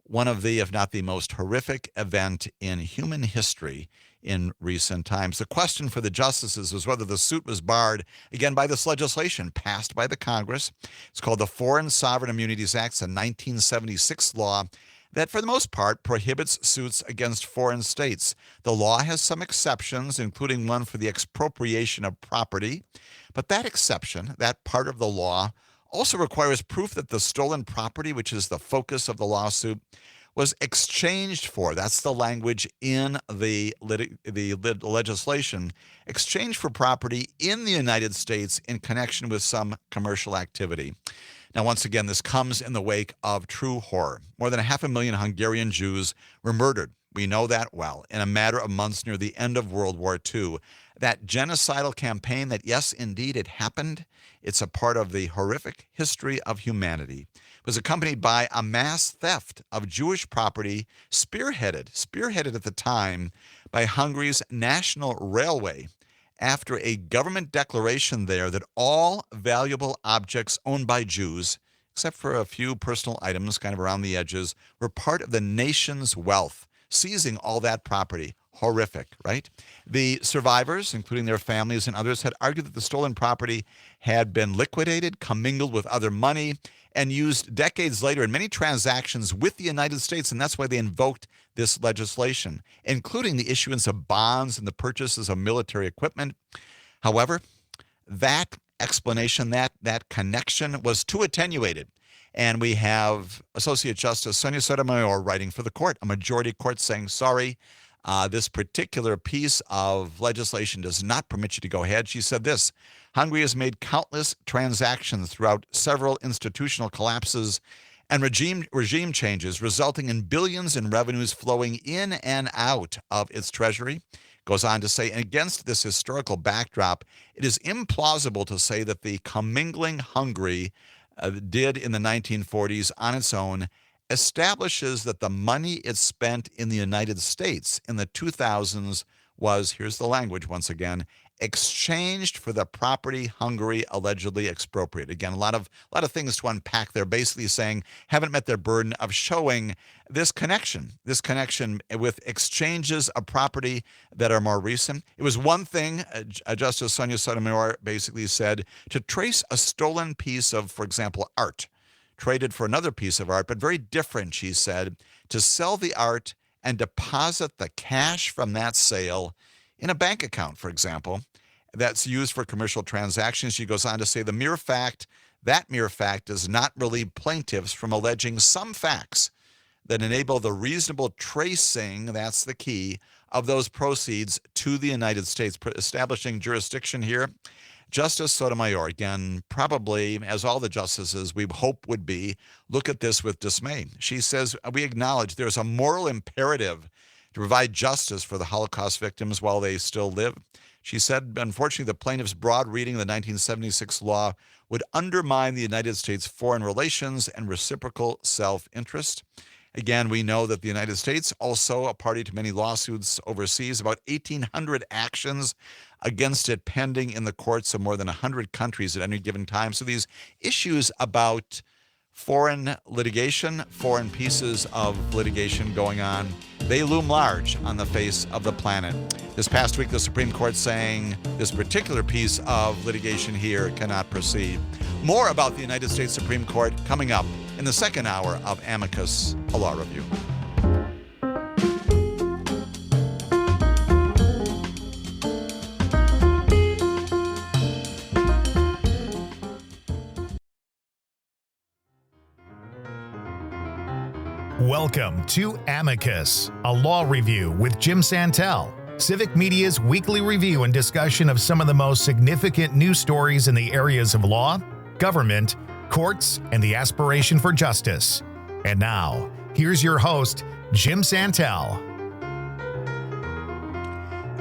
Speaker 3: One of the, if not the most horrific event in human history in recent times. The question for the justices was whether the suit was barred, again, by this legislation passed by the Congress. It's called the Foreign Sovereign Immunities Act, a 1976 law that, for the most part, prohibits suits against foreign states. The law has some exceptions, including one for the expropriation of property. But that exception, that part of the law, also requires proof that the stolen property, which is the focus of the lawsuit, was exchanged for, that's the language in the legislation, exchanged for property in the United States in connection with some commercial activity. Now, once again, this comes in the wake of true horror. More than 500,000 Hungarian Jews were murdered. We know that well, in a matter of months near the end of World War II. That genocidal campaign that, yes, indeed, it happened. It's a part of the horrific history of humanity. It was accompanied by a mass theft of Jewish property, spearheaded at the time by Hungary's National Railway, after a government declaration there that all valuable objects owned by Jews, except for a few personal items kind of around the edges, were part of the nation's wealth, seizing all that property. Horrific, right? The survivors, including their families and others, had argued that the stolen property had been liquidated, commingled with other money, and used decades later in many transactions with the United States, and that's why they invoked this legislation, including the issuance of bonds and the purchases of military equipment. However, that explanation, that connection was too attenuated. And we have Associate Justice Sonia Sotomayor writing for the court, a majority court saying, sorry, this particular piece of legislation does not permit you to go ahead. She said this: Hungary has made countless transactions throughout several institutional collapses and regime changes, resulting in billions in revenues flowing in and out of its treasury. Goes on to say, against this historical backdrop, it is implausible to say that the commingling Hungary did in the 1940s on its own establishes that the money it spent in the United States in the 2000s was, here's the language once again, exchanged for the property Hungary allegedly expropriated. Again, a lot of things to unpack there, basically saying haven't met their burden of showing this connection with exchanges of property that are more recent. It was one thing, Justice Sonia Sotomayor basically said, to trace a stolen piece of, for example, art, traded for another piece of art, but very different, she said, to sell the art and deposit the cash from that sale in a bank account, for example, that's used for commercial transactions. She goes on to say that mere fact does not relieve plaintiffs from alleging some facts that enable the reasonable tracing, that's the key, of those proceeds to the United States, establishing jurisdiction here. Justice Sotomayor, again, probably, as all the justices we hope would be, look at this with dismay. She says, we acknowledge there's a moral imperative to provide justice for the Holocaust victims while they still live. She said, unfortunately, the plaintiff's broad reading of the 1976 law would undermine the United States' foreign relations and reciprocal self-interest. Again, we know that the United States, also a party to many lawsuits overseas, about 1,800 actions against it pending in the courts of more than 100 countries at any given time. So these issues about foreign litigation, foreign pieces of litigation going on, they loom large on the face of the planet. This past week, the Supreme Court saying this particular piece of litigation here cannot proceed. More about the United States Supreme Court coming up in the second hour of Amicus, a law review.
Speaker 2: Welcome to Amicus, a law review with Jim Santelle, Civic Media's weekly review and discussion of some of the most significant news stories in the areas of law, government, courts, and the aspiration for justice. And now, here's your host, Jim Santelle.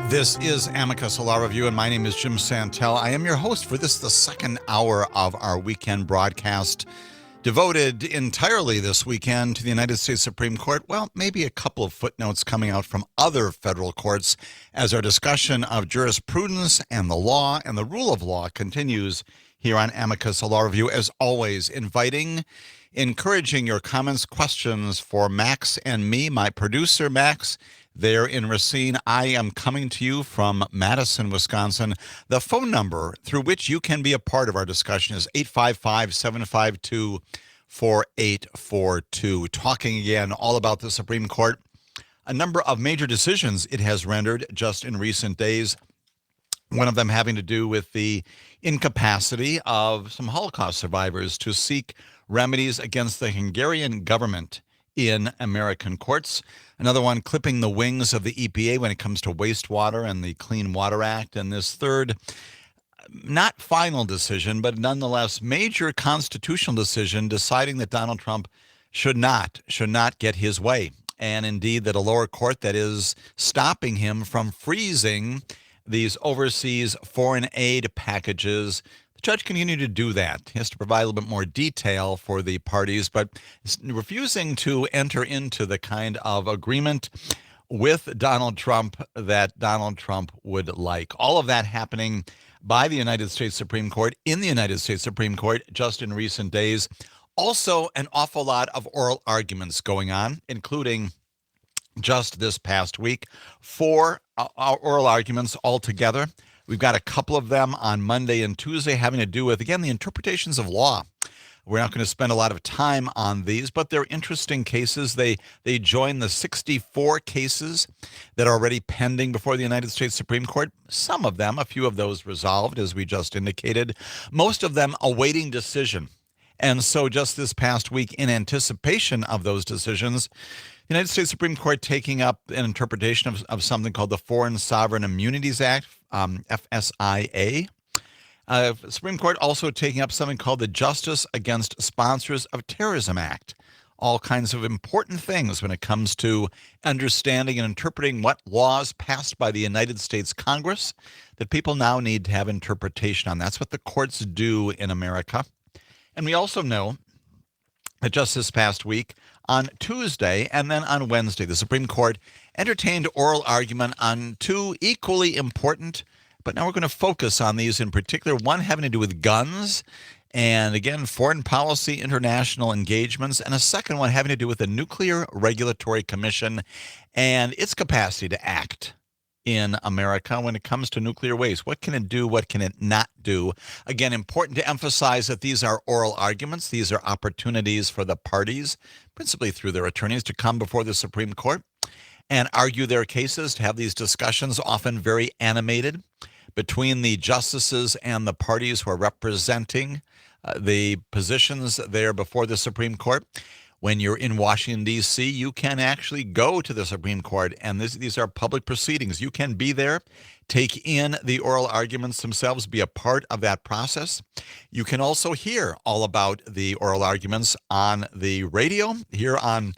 Speaker 3: This is Amicus, a law review, and my name is Jim Santelle. I am your host for this, the second hour of our weekend broadcast, devoted entirely this weekend to the United States Supreme Court. Well, maybe a couple of footnotes coming out from other federal courts as our discussion of jurisprudence and the law and the rule of law continues here on Amicus, a law review. As always, encouraging your comments, questions for Max and me, my producer, Max, there in Racine. I am coming to you from Madison, Wisconsin. The phone number through which you can be a part of our discussion is 855-752-4842. Talking again all about the Supreme Court, a number of major decisions it has rendered just in recent days. One of them having to do with the incapacity of some Holocaust survivors to seek remedies against the Hungarian government in American courts. Another one clipping the wings of the EPA when it comes to wastewater and the Clean Water Act. And this third, not final decision, but nonetheless major constitutional decision deciding that Donald Trump should not get his way. And indeed that a lower court that is stopping him from freezing these overseas foreign aid packages. The judge continued to do that. He has to provide a little bit more detail for the parties, but refusing to enter into the kind of agreement with Donald Trump that Donald Trump would like. All of that happening by the United States Supreme Court, in the United States Supreme Court, just in recent days. Also, an awful lot of oral arguments going on, including just this past week, 4 oral arguments altogether. We've got a couple of them on Monday and Tuesday having to do with, again, the interpretations of law. We're not going to spend a lot of time on these, but they're interesting cases. They join the 64 cases that are already pending before the United States Supreme Court. Some of them, a few of those resolved, as we just indicated. Most of them awaiting decision. And so just this past week, in anticipation of those decisions, the United States Supreme Court taking up an interpretation of something called the Foreign Sovereign Immunities Act, FSIA. Supreme Court also taking up something called the Justice Against Sponsors of Terrorism Act. All kinds of important things when it comes to understanding and interpreting what laws passed by the United States Congress that people now need to have interpretation on. That's what the courts do in America. And we also know that just this past week, on Tuesday and then on Wednesday, the Supreme Court entertained oral argument on 2 equally important But now we're going to focus on these in particular, one having to do with guns, and again, foreign policy, international engagements, and a second one having to do with the Nuclear Regulatory Commission and its capacity to act in America when it comes to nuclear waste. What can it do? What can it not do? Again, important to emphasize that these are oral arguments. These are opportunities for the parties, principally through their attorneys, to come before the Supreme Court and argue their cases, to have these discussions, often very animated, between the justices and the parties who are representing the positions there before the Supreme Court. When you're in Washington, D.C., you can actually go to the Supreme Court, and these are public proceedings. You can be there, take in the oral arguments themselves, be a part of that process. You can also hear all about the oral arguments on the radio, here on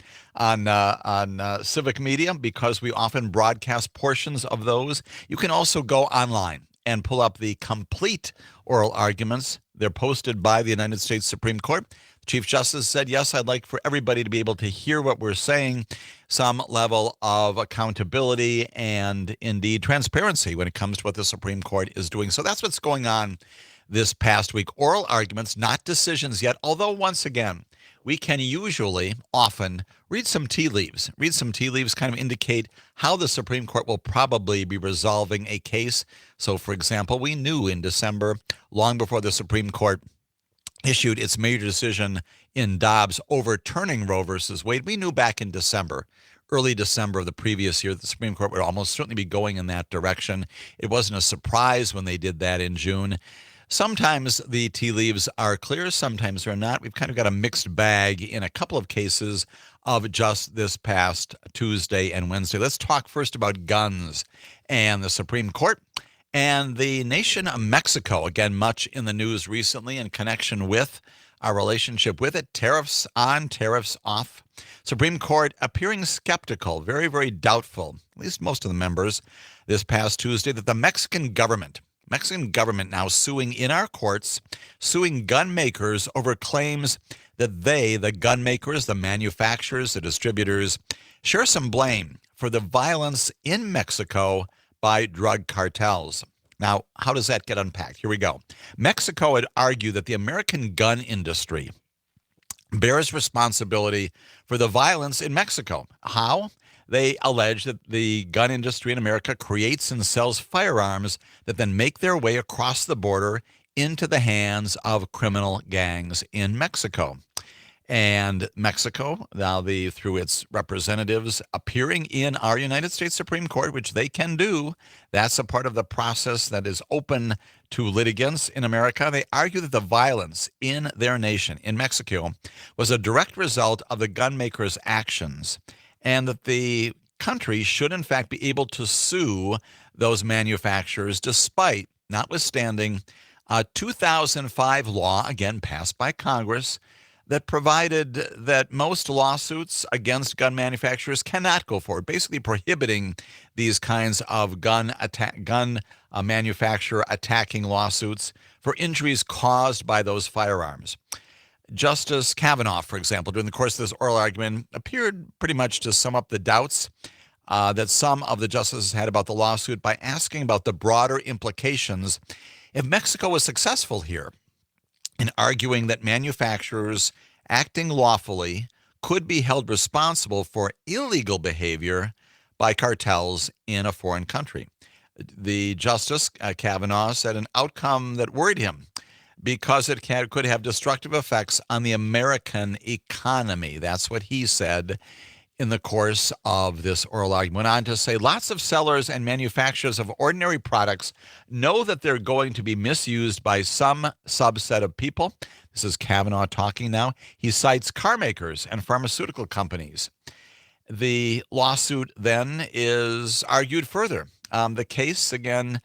Speaker 3: Civic Media, because we often broadcast portions of those. You can also go online and pull up the complete oral arguments. They're posted by the United States Supreme Court. Chief Justice said, yes, I'd like for everybody to be able to hear what we're saying, some level of accountability and indeed transparency when it comes to what the Supreme Court is doing. So that's what's going on this past week. Oral arguments, not decisions yet, although once again, we can usually often read some tea leaves. Read some tea leaves kind of indicate how the Supreme Court will probably be resolving a case. So, for example, we knew in December, long before the Supreme Court issued its major decision in Dobbs overturning Roe versus Wade, we knew back in December, early December of the previous year, the Supreme Court would almost certainly be going in that direction. It wasn't a surprise when they did that in June. Sometimes the tea leaves are clear, sometimes they're not. We've kind of got a mixed bag in a couple of cases of just this past Tuesday and Wednesday. Let's talk first about guns and the Supreme Court and the nation of Mexico. Again, much in the news recently in connection with our relationship with it. Tariffs on, tariffs off. Supreme Court appearing skeptical, very, very doubtful, at least most of the members, this past Tuesday, that the Mexican government now suing in our courts, suing gun makers over claims that they, the gun makers, the manufacturers, the distributors, share some blame for the violence in Mexico by drug cartels. Now, how does that get unpacked? Here we go. Mexico would argue that the American gun industry bears responsibility for the violence in Mexico. How? They allege that the gun industry in America creates and sells firearms that then make their way across the border into the hands of criminal gangs in Mexico. And Mexico, now through its representatives appearing in our United States Supreme Court, which they can do, that's a part of the process that is open to litigants in America. They argue that the violence in their nation, in Mexico, was a direct result of the gun makers' actions, and that the country should in fact be able to sue those manufacturers despite, notwithstanding, a 2005 law, again passed by Congress, that provided that most lawsuits against gun manufacturers cannot go forward, basically prohibiting these kinds of gun manufacturer attacking lawsuits for injuries caused by those firearms. Justice Kavanaugh, for example, during the course of this oral argument, appeared pretty much to sum up the doubts that some of the justices had about the lawsuit by asking about the broader implications if Mexico was successful here in arguing that manufacturers acting lawfully could be held responsible for illegal behavior by cartels in a foreign country. The Justice Kavanaugh said an outcome that worried him because it could have destructive effects on the American economy. That's what he said in the course of this oral argument. Went on to say lots of sellers and manufacturers of ordinary products know that they're going to be misused by some subset of people. This is Kavanaugh talking now. He cites car makers and pharmaceutical companies. The lawsuit then is argued further. The case, again,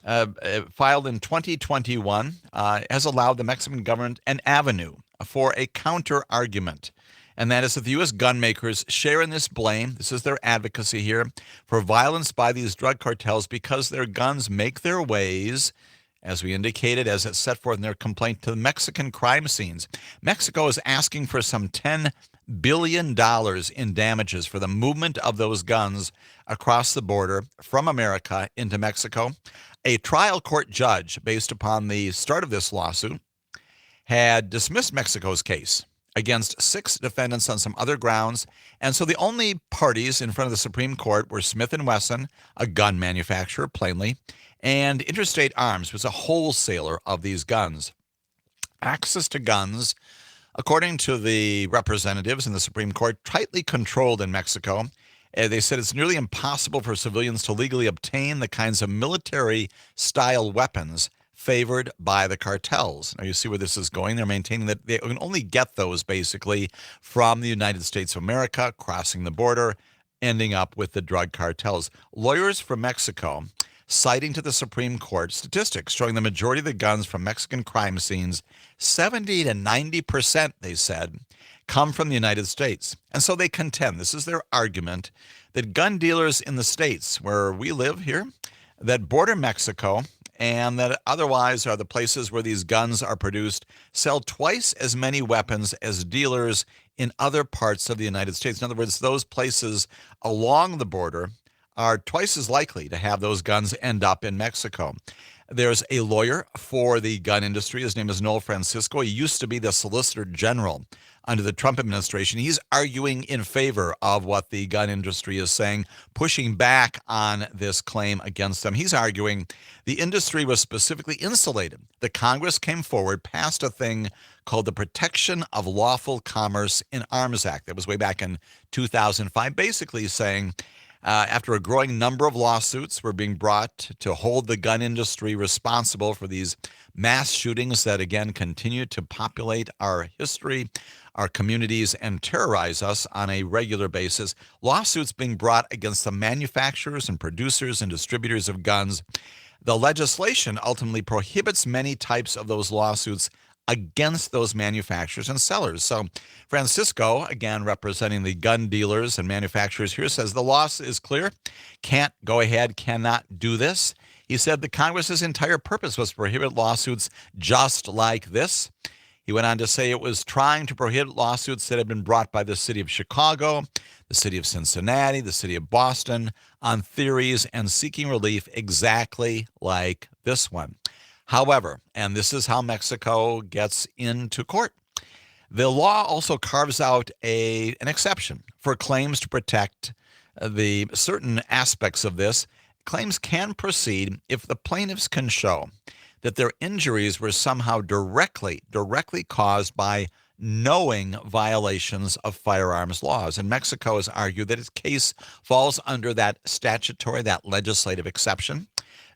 Speaker 3: filed in 2021, has allowed the Mexican government an avenue for a counter-argument. And that is that the U.S. gun makers share in this blame, this is their advocacy here, for violence by these drug cartels because their guns make their ways as we indicated, as it's set forth in their complaint, to the Mexican crime scenes. Mexico is asking for some $10 billion in damages for the movement of those guns across the border from America into Mexico. A trial court judge, based upon the start of this lawsuit, had dismissed Mexico's case against 6 defendants on some other grounds. And so the only parties in front of the Supreme Court were Smith & Wesson, a gun manufacturer, plainly, and Interstate Arms was a wholesaler of these guns. Access to guns, according to the representatives in the Supreme Court, tightly controlled in Mexico. They said it's nearly impossible for civilians to legally obtain the kinds of military-style weapons favored by the cartels. Now, you see where this is going. They're maintaining that they can only get those, basically, from the United States of America, crossing the border, ending up with the drug cartels. Lawyers from Mexico, citing to the Supreme Court statistics showing the majority of the guns from Mexican crime scenes, 70 to 90%, they said, come from the United States. And so they contend, this is their argument, that gun dealers in the states where we live here, that border Mexico, and that otherwise are the places where these guns are produced, sell twice as many weapons as dealers in other parts of the United States. In other words, those places along the border are twice as likely to have those guns end up in Mexico. There's a lawyer for the gun industry. His name is Noel Francisco. He used to be the Solicitor General under the Trump administration. He's arguing in favor of what the gun industry is saying, pushing back on this claim against them. He's arguing the industry was specifically insulated. The Congress came forward, passed a thing called the Protection of Lawful Commerce in Arms Act. That was way back in 2005, basically saying, after a growing number of lawsuits were being brought to hold the gun industry responsible for these mass shootings that, again, continue to populate our history, our communities, and terrorize us on a regular basis, lawsuits being brought against the manufacturers and producers and distributors of guns. The legislation ultimately prohibits many types of those lawsuits against those manufacturers and sellers. So Francisco, again, representing the gun dealers and manufacturers here, says the law is clear, can't go ahead, cannot do this. He said the Congress's entire purpose was to prohibit lawsuits just like this. He went on to say it was trying to prohibit lawsuits that had been brought by the city of Chicago, the city of Cincinnati, the city of Boston, on theories and seeking relief exactly like this one. However, and this is how Mexico gets into court, the law also carves out an exception for claims to protect the certain aspects of this. Claims can proceed if the plaintiffs can show that their injuries were somehow directly caused by knowing violations of firearms laws. And Mexico has argued that its case falls under that statutory, that legislative exception.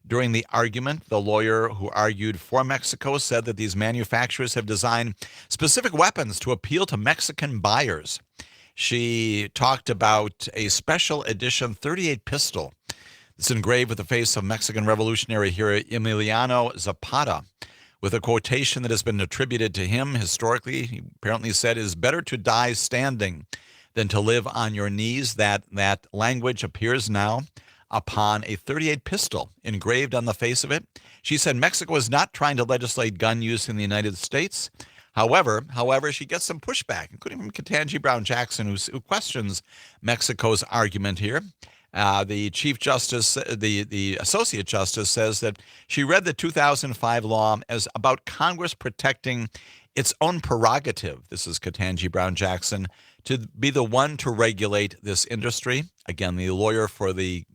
Speaker 3: During the argument, the lawyer who argued for Mexico said that these manufacturers have designed specific weapons to appeal to Mexican buyers. She talked about a special edition .38 pistol. It's engraved with the face of Mexican revolutionary hero Emiliano Zapata, with a quotation that has been attributed to him historically. He apparently said, "It is better to die standing than to live on your knees." That language appears now upon a .38 pistol engraved on the face of it. She said Mexico is not trying to legislate gun use in the United States. However, she gets some pushback, including from Ketanji Brown Jackson, who questions Mexico's argument here. The Chief Justice, the Associate Justice, says that she read the 2005 law as about Congress protecting its own prerogative. This is Ketanji Brown Jackson, to be the one to regulate this industry. Again, the lawyer for the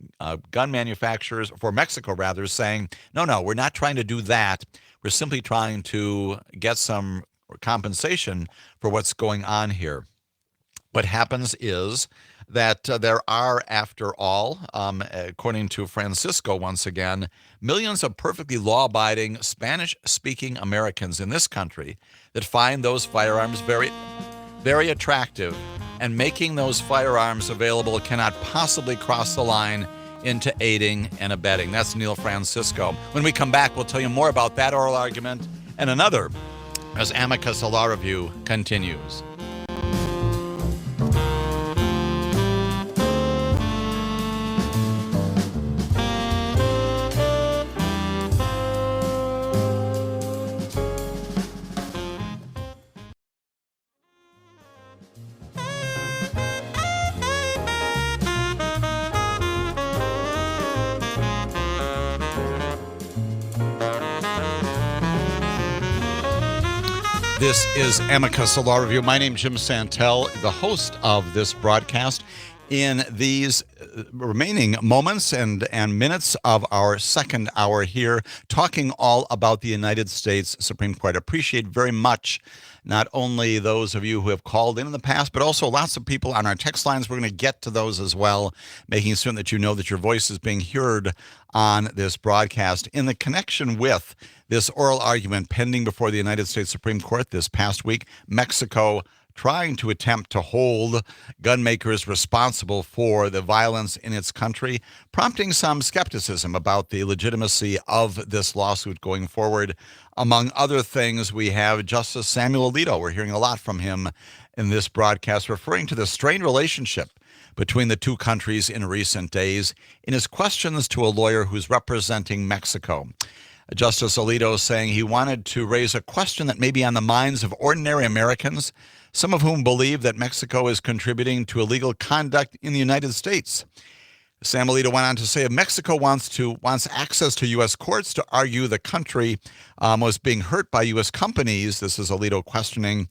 Speaker 3: gun manufacturers, for Mexico rather, is saying, no, we're not trying to do that. We're simply trying to get some compensation for what's going on here. What happens is that there are, after all, according to Francisco once again, millions of perfectly law-abiding Spanish-speaking Americans in this country that find those firearms very, very attractive, and making those firearms available cannot possibly cross the line into aiding and abetting. That's Neil Francisco. When we come back, we'll tell you more about that oral argument and another as Amicus, a law review, continues. This is Amicus, a law review. My name is Jim Santelle, the host of this broadcast. In these remaining moments and minutes of our second hour here, talking all about the United States Supreme Court. I appreciate very much not only those of you who have called in the past, but also lots of people on our text lines. We're going to get to those as well, making certain that you know that your voice is being heard on this broadcast. In the connection with this oral argument pending before the United States Supreme Court this past week, Mexico trying to attempt to hold gun makers responsible for the violence in its country, prompting some skepticism about the legitimacy of this lawsuit going forward. Among other things, we have Justice Samuel Alito. We're hearing a lot from him in this broadcast, referring to the strained relationship between the two countries in recent days in his questions to a lawyer who's representing Mexico. Justice Alito saying he wanted to raise a question that may be on the minds of ordinary Americans, some of whom believe that Mexico is contributing to illegal conduct in the United States. Sam Alito went on to say if Mexico wants access to U.S. courts to argue the country was being hurt by U.S. companies, this is Alito questioning,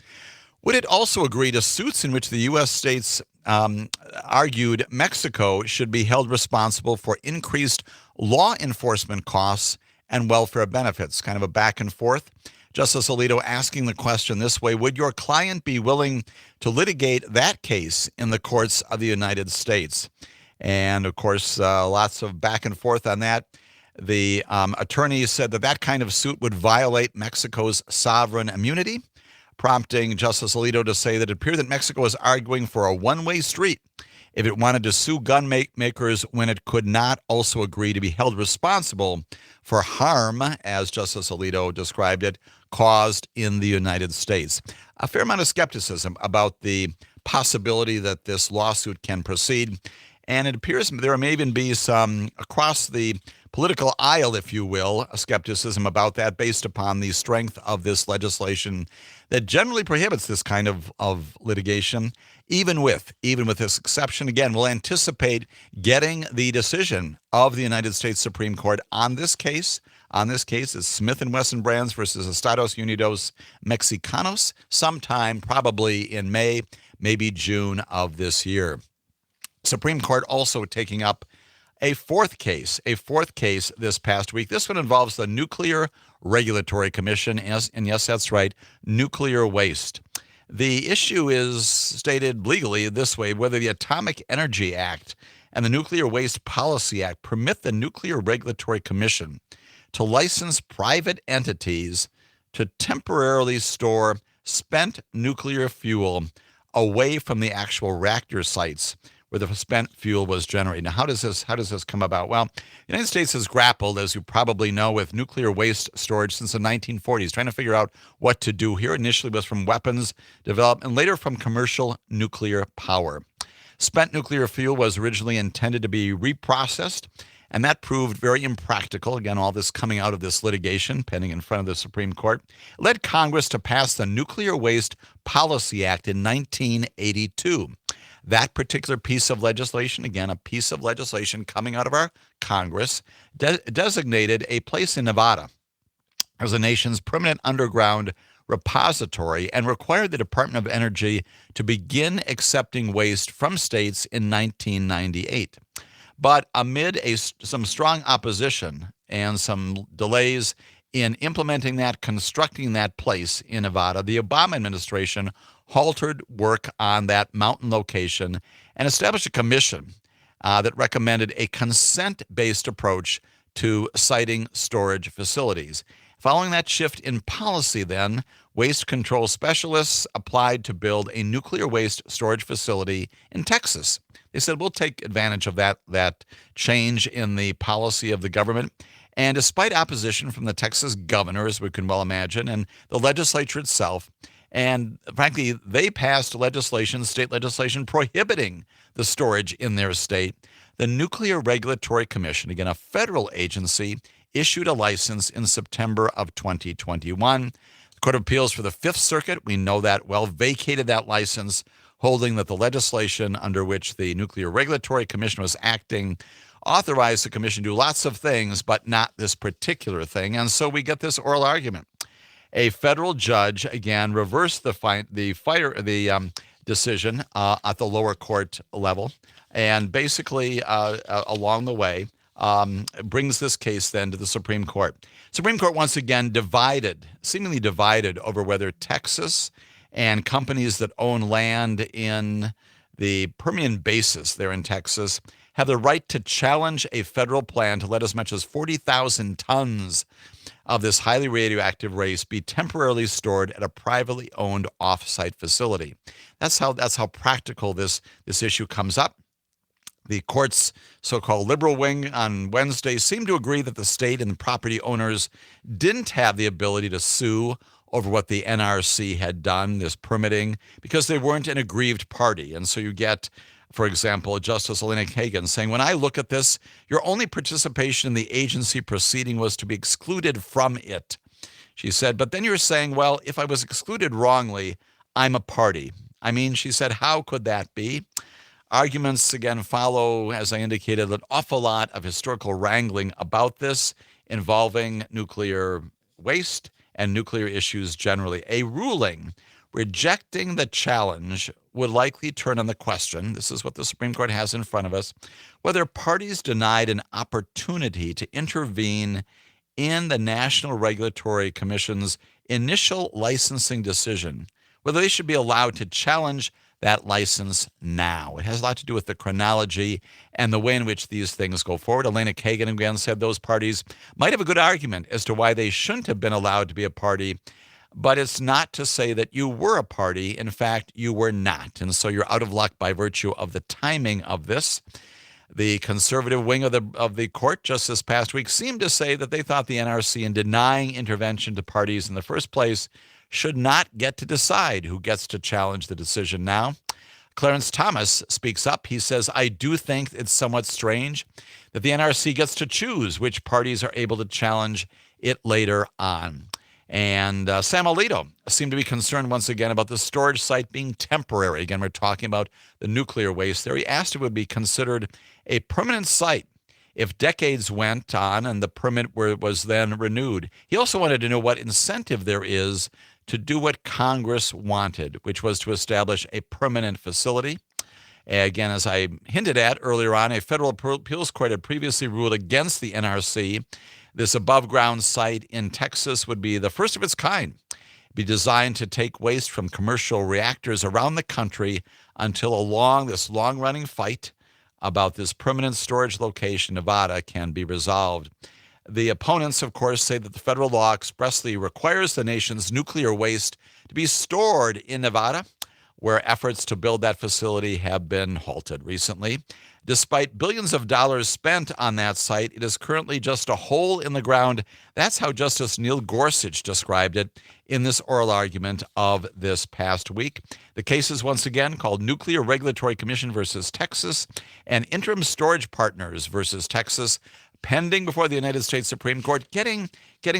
Speaker 3: would it also agree to suits in which the U.S. states argued Mexico should be held responsible for increased law enforcement costs and welfare benefits? Kind of a back and forth. Justice Alito asking the question this way: would your client be willing to litigate that case in the courts of the United States? And of course, lots of back and forth on that. The attorney said that kind of suit would violate Mexico's sovereign immunity, prompting Justice Alito to say that it appeared that Mexico is arguing for a one-way street if it wanted to sue gun makers when it could not also agree to be held responsible for harm, as Justice Alito described it, caused in the United States. A fair amount of skepticism about the possibility that this lawsuit can proceed. And it appears there may even be some, across the political aisle, if you will, a skepticism about that based upon the strength of this legislation that generally prohibits this kind of litigation, even with this exception. Again, we'll anticipate getting the decision of the United States Supreme Court on this case. On this case, it's Smith & Wesson Brands versus Estados Unidos Mexicanos, sometime probably in May, maybe June of this year. Supreme Court also taking up a fourth case this past week. This one involves the Nuclear Regulatory Commission, and yes, that's right, nuclear waste. The issue is stated legally this way: whether the Atomic Energy Act and the Nuclear Waste Policy Act permit the Nuclear Regulatory Commission to license private entities to temporarily store spent nuclear fuel away from the actual reactor sites where the spent fuel was generated. Now, how does this come about? Well, the United States has grappled, as you probably know, with nuclear waste storage since the 1940s, trying to figure out what to do here. Initially, it was from weapons development, and later from commercial nuclear power. Spent nuclear fuel was originally intended to be reprocessed, and that proved very impractical. Again, all this coming out of this litigation pending in front of the Supreme Court led Congress to pass the Nuclear Waste Policy Act in 1982. That particular piece of legislation, again, a piece of legislation coming out of our Congress, designated a place in Nevada as the nation's permanent underground repository and required the Department of Energy to begin accepting waste from states in 1998. But amid some strong opposition and some delays in implementing that, constructing that place in Nevada, the Obama administration halted work on that mountain location and established a commission that recommended a consent-based approach to siting storage facilities. Following that shift in policy, then, waste control specialists applied to build a nuclear waste storage facility in Texas. They said, we'll take advantage of that change in the policy of the government. And despite opposition from the Texas governor, as we can well imagine, and the legislature itself, and frankly, they passed state legislation prohibiting the storage in their state, the Nuclear Regulatory Commission, again, a federal agency, issued a license in September of 2021. The Court of Appeals for the Fifth Circuit, we know that well, vacated that license, holding that the legislation under which the Nuclear Regulatory Commission was acting authorized the commission to do lots of things, but not this particular thing. And so we get this oral argument. A federal judge again reversed the decision at the lower court level, and basically along the way brings this case then to the Supreme Court. Supreme Court once again seemingly divided over whether Texas and companies that own land in the Permian Basin there in Texas have the right to challenge a federal plan to let as much as 40,000 tons of this highly radioactive waste be temporarily stored at a privately owned off-site facility. That's how practical this issue comes up. The court's so-called liberal wing on Wednesday seemed to agree that the state and the property owners didn't have the ability to sue over what the NRC had done, this permitting, because they weren't an aggrieved party. And so you get, for example, Justice Elena Kagan saying, when I look at this, your only participation in the agency proceeding was to be excluded from it. She said, but then you're saying, well, if I was excluded wrongly, I'm a party. I mean, she said, how could that be? Arguments, again, follow, as I indicated, an awful lot of historical wrangling about this involving nuclear waste and nuclear issues generally. A ruling rejecting the challenge would likely turn on the question, this is what the Supreme Court has in front of us, whether parties denied an opportunity to intervene in the National Regulatory Commission's initial licensing decision, whether they should be allowed to challenge that license now. It has a lot to do with the chronology and the way in which these things go forward. Elena Kagan again said those parties might have a good argument as to why they shouldn't have been allowed to be a party, but it's not to say that you were a party. In fact, you were not. And so you're out of luck by virtue of the timing of this. The conservative wing of the court just this past week seemed to say that they thought the NRC, in denying intervention to parties in the first place, should not get to decide who gets to challenge the decision now. Clarence Thomas speaks up. He says, I do think it's somewhat strange that the NRC gets to choose which parties are able to challenge it later on. And Sam Alito seemed to be concerned once again about the storage site being temporary. Again, we're talking about the nuclear waste there. He asked if it would be considered a permanent site if decades went on and the permit was then renewed. He also wanted to know what incentive there is to do what Congress wanted, which was to establish a permanent facility. Again, as I hinted at earlier on, a federal appeals court had previously ruled against the NRC. This above-ground site in Texas would be the first of its kind, be designed to take waste from commercial reactors around the country until this long-running fight about this permanent storage location, Nevada, can be resolved. The opponents, of course, say that the federal law expressly requires the nation's nuclear waste to be stored in Nevada, where efforts to build that facility have been halted recently. Despite billions of dollars spent on that site, it is currently just a hole in the ground. That's how Justice Neil Gorsuch described it in this oral argument of this past week. The case is once again called Nuclear Regulatory Commission versus Texas and Interim Storage Partners versus Texas, pending before the United States Supreme Court, getting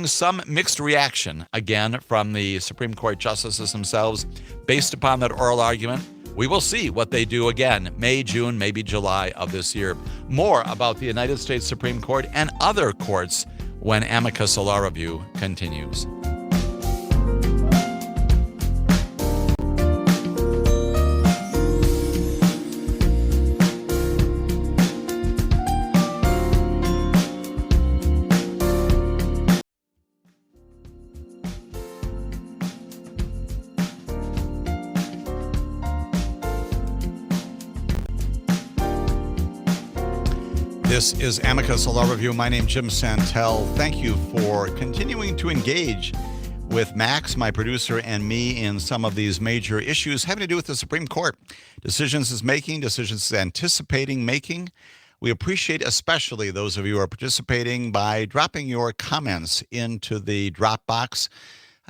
Speaker 3: some mixed reaction, again, from the Supreme Court justices themselves based upon that oral argument. We will see what they do again, May, June, maybe July of this year. More about the United States Supreme Court and other courts when Amicus Law Review continues. This is Amicus Law Review. My name is Jim Santelle. Thank you for continuing to engage with Max, my producer, and me in some of these major issues having to do with the Supreme Court. Decisions it's making, decisions it's anticipating making. We appreciate especially those of you who are participating by dropping your comments into the drop box.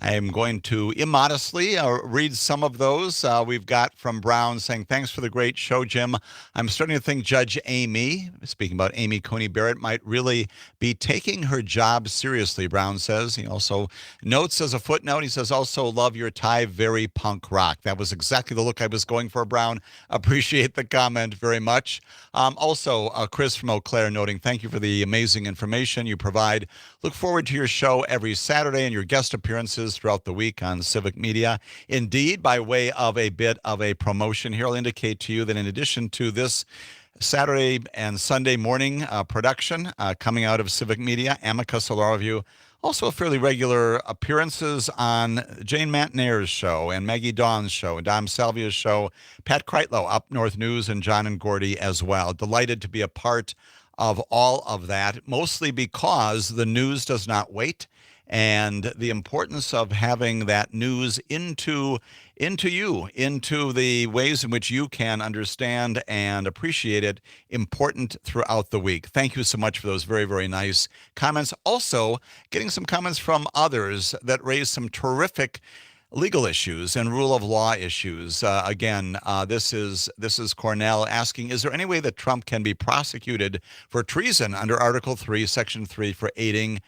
Speaker 3: I am going to immodestly read some of those we've got from Brown saying, thanks for the great show, Jim. I'm starting to think Judge Amy, speaking about Amy Coney Barrett, might really be taking her job seriously, Brown says. He also notes as a footnote, he says, also love your tie, very punk rock. That was exactly the look I was going for, Brown. Appreciate the comment very much. Also, Chris from Eau Claire noting, thank you for the amazing information you provide. Look forward to your show every Saturday and your guest appearances appearances throughout the week on Civic Media. Indeed, by way of a bit of a promotion here, I'll indicate to you that in addition to this Saturday and Sunday morning production coming out of Civic Media, Amicus, a law review, also fairly regular appearances on Jane Mantonaire's show and Maggie Dawn's show and Dom Salvia's show, Pat Kreitlow, Up North News, and John and Gordy as well. Delighted to be a part of all of that, mostly because the news does not wait, and the importance of having that news into the ways in which you can understand and appreciate it, important throughout the week. Thank you so much for those very, very nice comments. Also, getting some comments from others that raise some terrific legal issues and rule of law issues. This is Cornell asking, is there any way that Trump can be prosecuted for treason under Article 3, Section 3 for aiding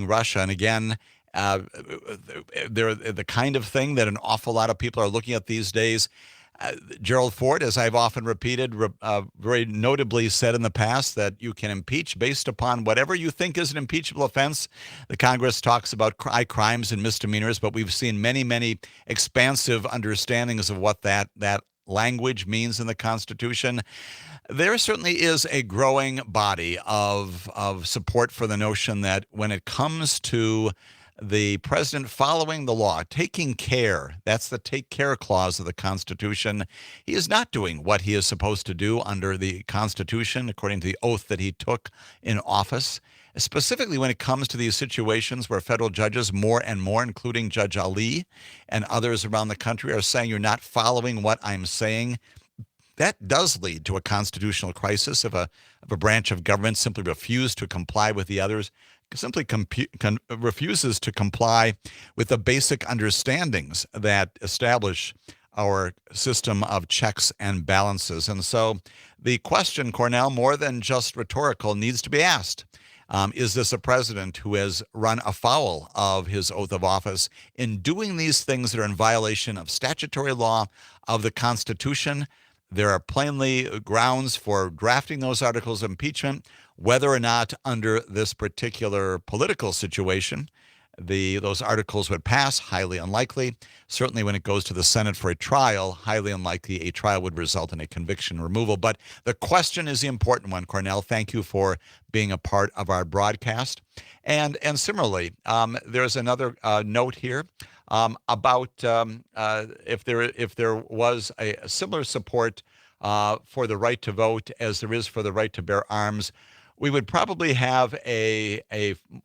Speaker 3: Russia? And again, they're the kind of thing that an awful lot of people are looking at these days. Gerald Ford, as I've often repeated, very notably said in the past that you can impeach based upon whatever you think is an impeachable offense. The Congress talks about high crimes and misdemeanors, but we've seen many, many expansive understandings of what that language means in the Constitution. There certainly is a growing body of support for the notion that when it comes to the president following the law, taking care, that's the take care clause of the Constitution. He is not doing what he is supposed to do under the Constitution, according to the oath that he took in office, specifically when it comes to these situations where federal judges, more and more, including Judge Ali and others around the country, are saying, you're not following what I'm saying. That does lead to a constitutional crisis if a branch of government simply refuses to comply with the others, simply refuses to comply with the basic understandings that establish our system of checks and balances. And so the question, Cornell, more than just rhetorical, needs to be asked. Is this a president who has run afoul of his oath of office in doing these things that are in violation of statutory law, of the Constitution? There are plainly grounds for drafting those articles of impeachment. Whether or not under this particular political situation those articles would pass, highly unlikely. Certainly when it goes to the Senate for a trial, highly unlikely a trial would result in a conviction removal. But the question is the important one, Cornell. Thank you for being a part of our broadcast. And similarly, there's another note here about if there was a similar support for the right to vote as there is for the right to bear arms, we would probably have a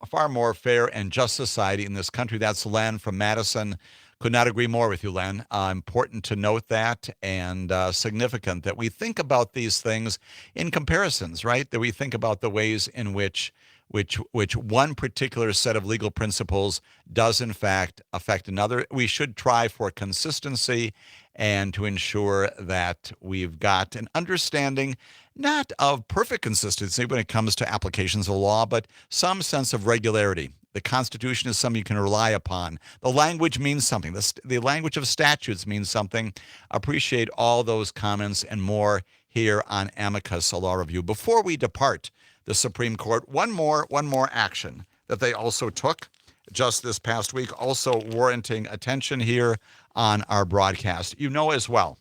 Speaker 3: far more fair and just society in this country. That's Len from Madison. Could not agree more with you, Len. Important to note that, and significant that we think about these things in comparisons, right? That we think about the ways in which one particular set of legal principles does in fact affect another. We should try for consistency and to ensure that we've got an understanding, not of perfect consistency when it comes to applications of law, but some sense of regularity. The Constitution is something you can rely upon. The language means something. The language of statutes means something. Appreciate all those comments and more here on Amicus, a law review. Before we depart the Supreme Court, one more action that they also took just this past week, also warranting attention here on our broadcast. You know as well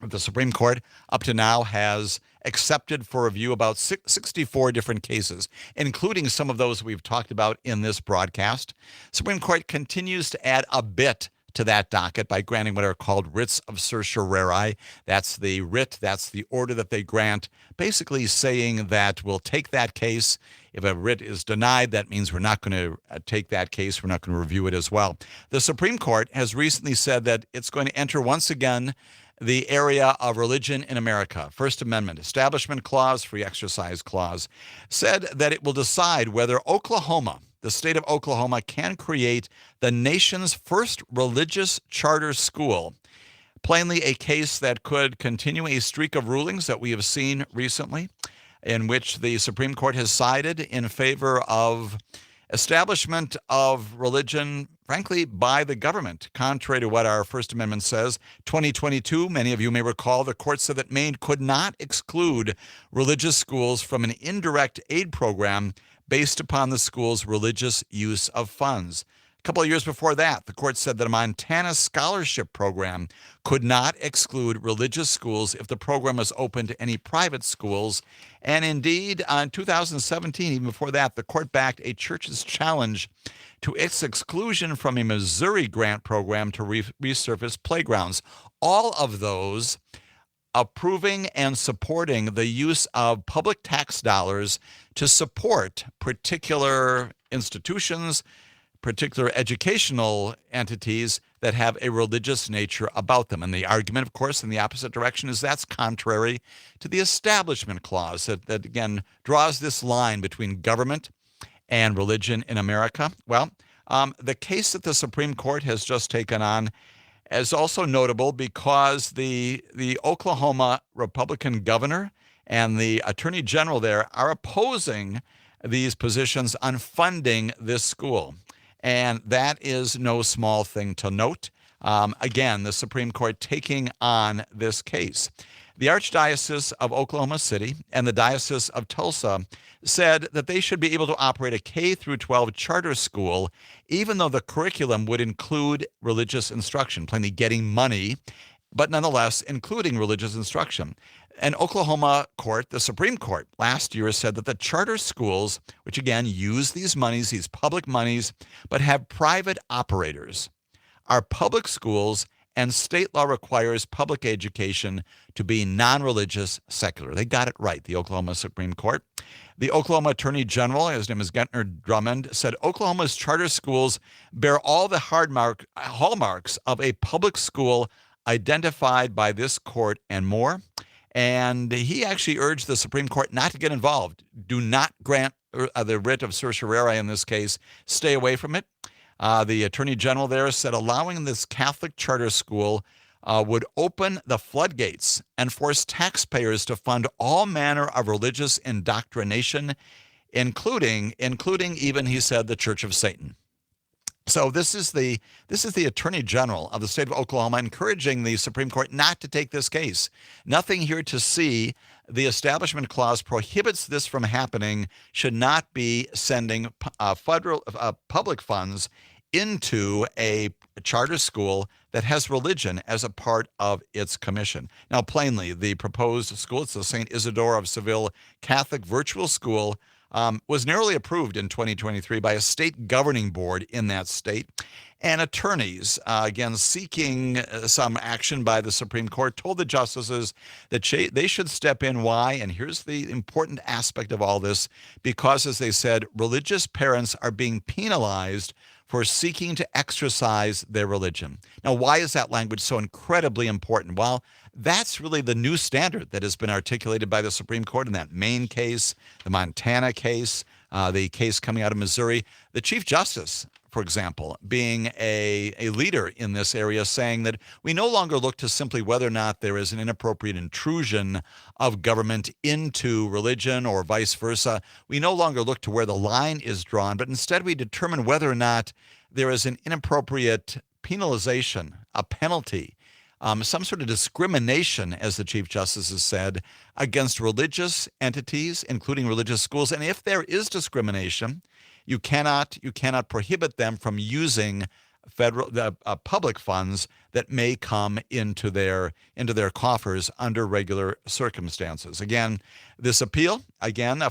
Speaker 3: that the Supreme Court up to now has accepted for review about 64 different cases, including some of those we've talked about in this broadcast. Supreme Court continues to add a bit to that docket by granting what are called writs of certiorari. That's the writ, that's the order that they grant, basically saying that we'll take that case. If a writ is denied, that means we're not going to take that case. We're not going to review it as well. The Supreme Court has recently said that it's going to enter once again the area of religion in America. First Amendment, Establishment Clause, Free Exercise Clause, said that it will decide whether Oklahoma, the state of Oklahoma, can create the nation's first religious charter school. Plainly a case that could continue a streak of rulings that we have seen recently, in which the Supreme Court has sided in favor of establishment of religion, frankly, by the government, contrary to what our First Amendment says. 2022, many of you may recall, the court said that Maine could not exclude religious schools from an indirect aid program based upon the school's religious use of funds. A couple of years before that, the court said that a Montana scholarship program could not exclude religious schools if the program was open to any private schools. And indeed, in 2017, even before that, the court backed a church's challenge to its exclusion from a Missouri grant program to resurface playgrounds. All of those approving and supporting the use of public tax dollars to support particular institutions, particular educational entities that have a religious nature about them. And the argument, of course, in the opposite direction is that's contrary to the Establishment Clause that again, draws this line between government and religion in America. Well, the case that the Supreme Court has just taken on is also notable because the Oklahoma Republican governor and the attorney general there are opposing these positions on funding this school. And that is no small thing to note. Again, the Supreme Court taking on this case. The Archdiocese of Oklahoma City and the Diocese of Tulsa said that they should be able to operate a K through 12 charter school, even though the curriculum would include religious instruction, plainly getting money, but nonetheless including religious instruction. An Oklahoma court, the Supreme Court, last year said that the charter schools, which again use these monies, these public monies, but have private operators, are public schools, and state law requires public education to be non-religious, secular. They got it right, the Oklahoma Supreme Court. The Oklahoma Attorney General, his name is Gentner Drummond, said Oklahoma's charter schools bear all the hallmarks of a public school identified by this court and more. And he actually urged the Supreme Court not to get involved. Do not grant the writ of certiorari in this case. Stay away from it. The Attorney General there said allowing this Catholic charter school would open the floodgates and force taxpayers to fund all manner of religious indoctrination, including even, he said, the Church of Satan. So this is the Attorney General of the state of Oklahoma encouraging the Supreme Court not to take this case. Nothing here to see. The Establishment Clause prohibits this from happening, should not be sending federal public funds into a charter school that has religion as a part of its commission. Now, plainly, the proposed school, it's the St. Isidore of Seville Catholic Virtual School, was narrowly approved in 2023 by a state governing board in that state. And attorneys, again, seeking some action by the Supreme Court, told the justices that they should step in. Why? And here's the important aspect of all this, because, as they said, religious parents are being penalized for seeking to exercise their religion. Now, why is that language so incredibly important? Well, that's really the new standard that has been articulated by the Supreme Court in that Maine case, the Montana case, the case coming out of Missouri. The Chief Justice, for example, being a leader in this area, saying that we no longer look to simply whether or not there is an inappropriate intrusion of government into religion or vice versa. We no longer look to where the line is drawn, but instead we determine whether or not there is an inappropriate penalization, a penalty, some sort of discrimination, as the Chief Justice has said, against religious entities, including religious schools. And if there is discrimination, you cannot prohibit them from using public funds that may come into their coffers under regular circumstances. Again, this appeal,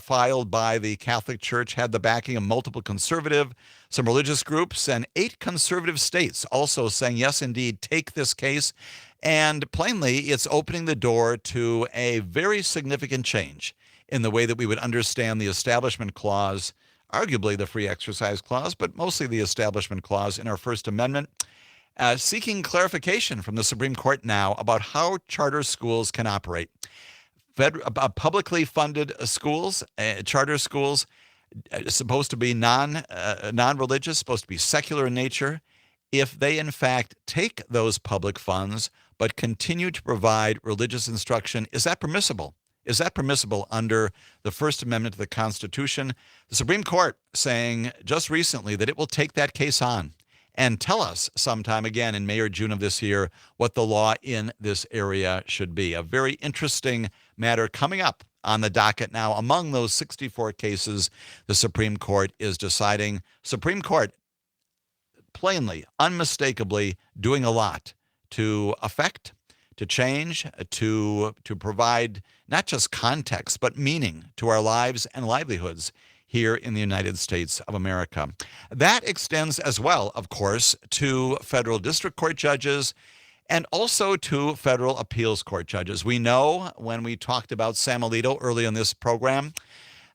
Speaker 3: filed by the Catholic Church, had the backing of multiple conservative, some religious groups, and 8 conservative states also saying, yes, indeed, take this case. And plainly, it's opening the door to a very significant change in the way that we would understand the Establishment Clause, arguably the Free Exercise Clause, but mostly the Establishment Clause in our First Amendment, seeking clarification from the Supreme Court now about how charter schools can operate. Publicly funded schools, charter schools, supposed to be non-religious, supposed to be secular in nature. If they, in fact, take those public funds but continue to provide religious instruction, is that permissible? Is that permissible under the First Amendment to the Constitution? The Supreme Court saying just recently that it will take that case on and tell us sometime again in May or June of this year what the law in this area should be. A very interesting matter coming up on the docket now. Among those 64 cases the Supreme Court is deciding. Supreme Court plainly, unmistakably doing a lot to affect, to change, to provide not just context, but meaning to our lives and livelihoods here in the United States of America. That extends as well, of course, to federal district court judges and also to federal appeals court judges. We know when we talked about Sam Alito early in this program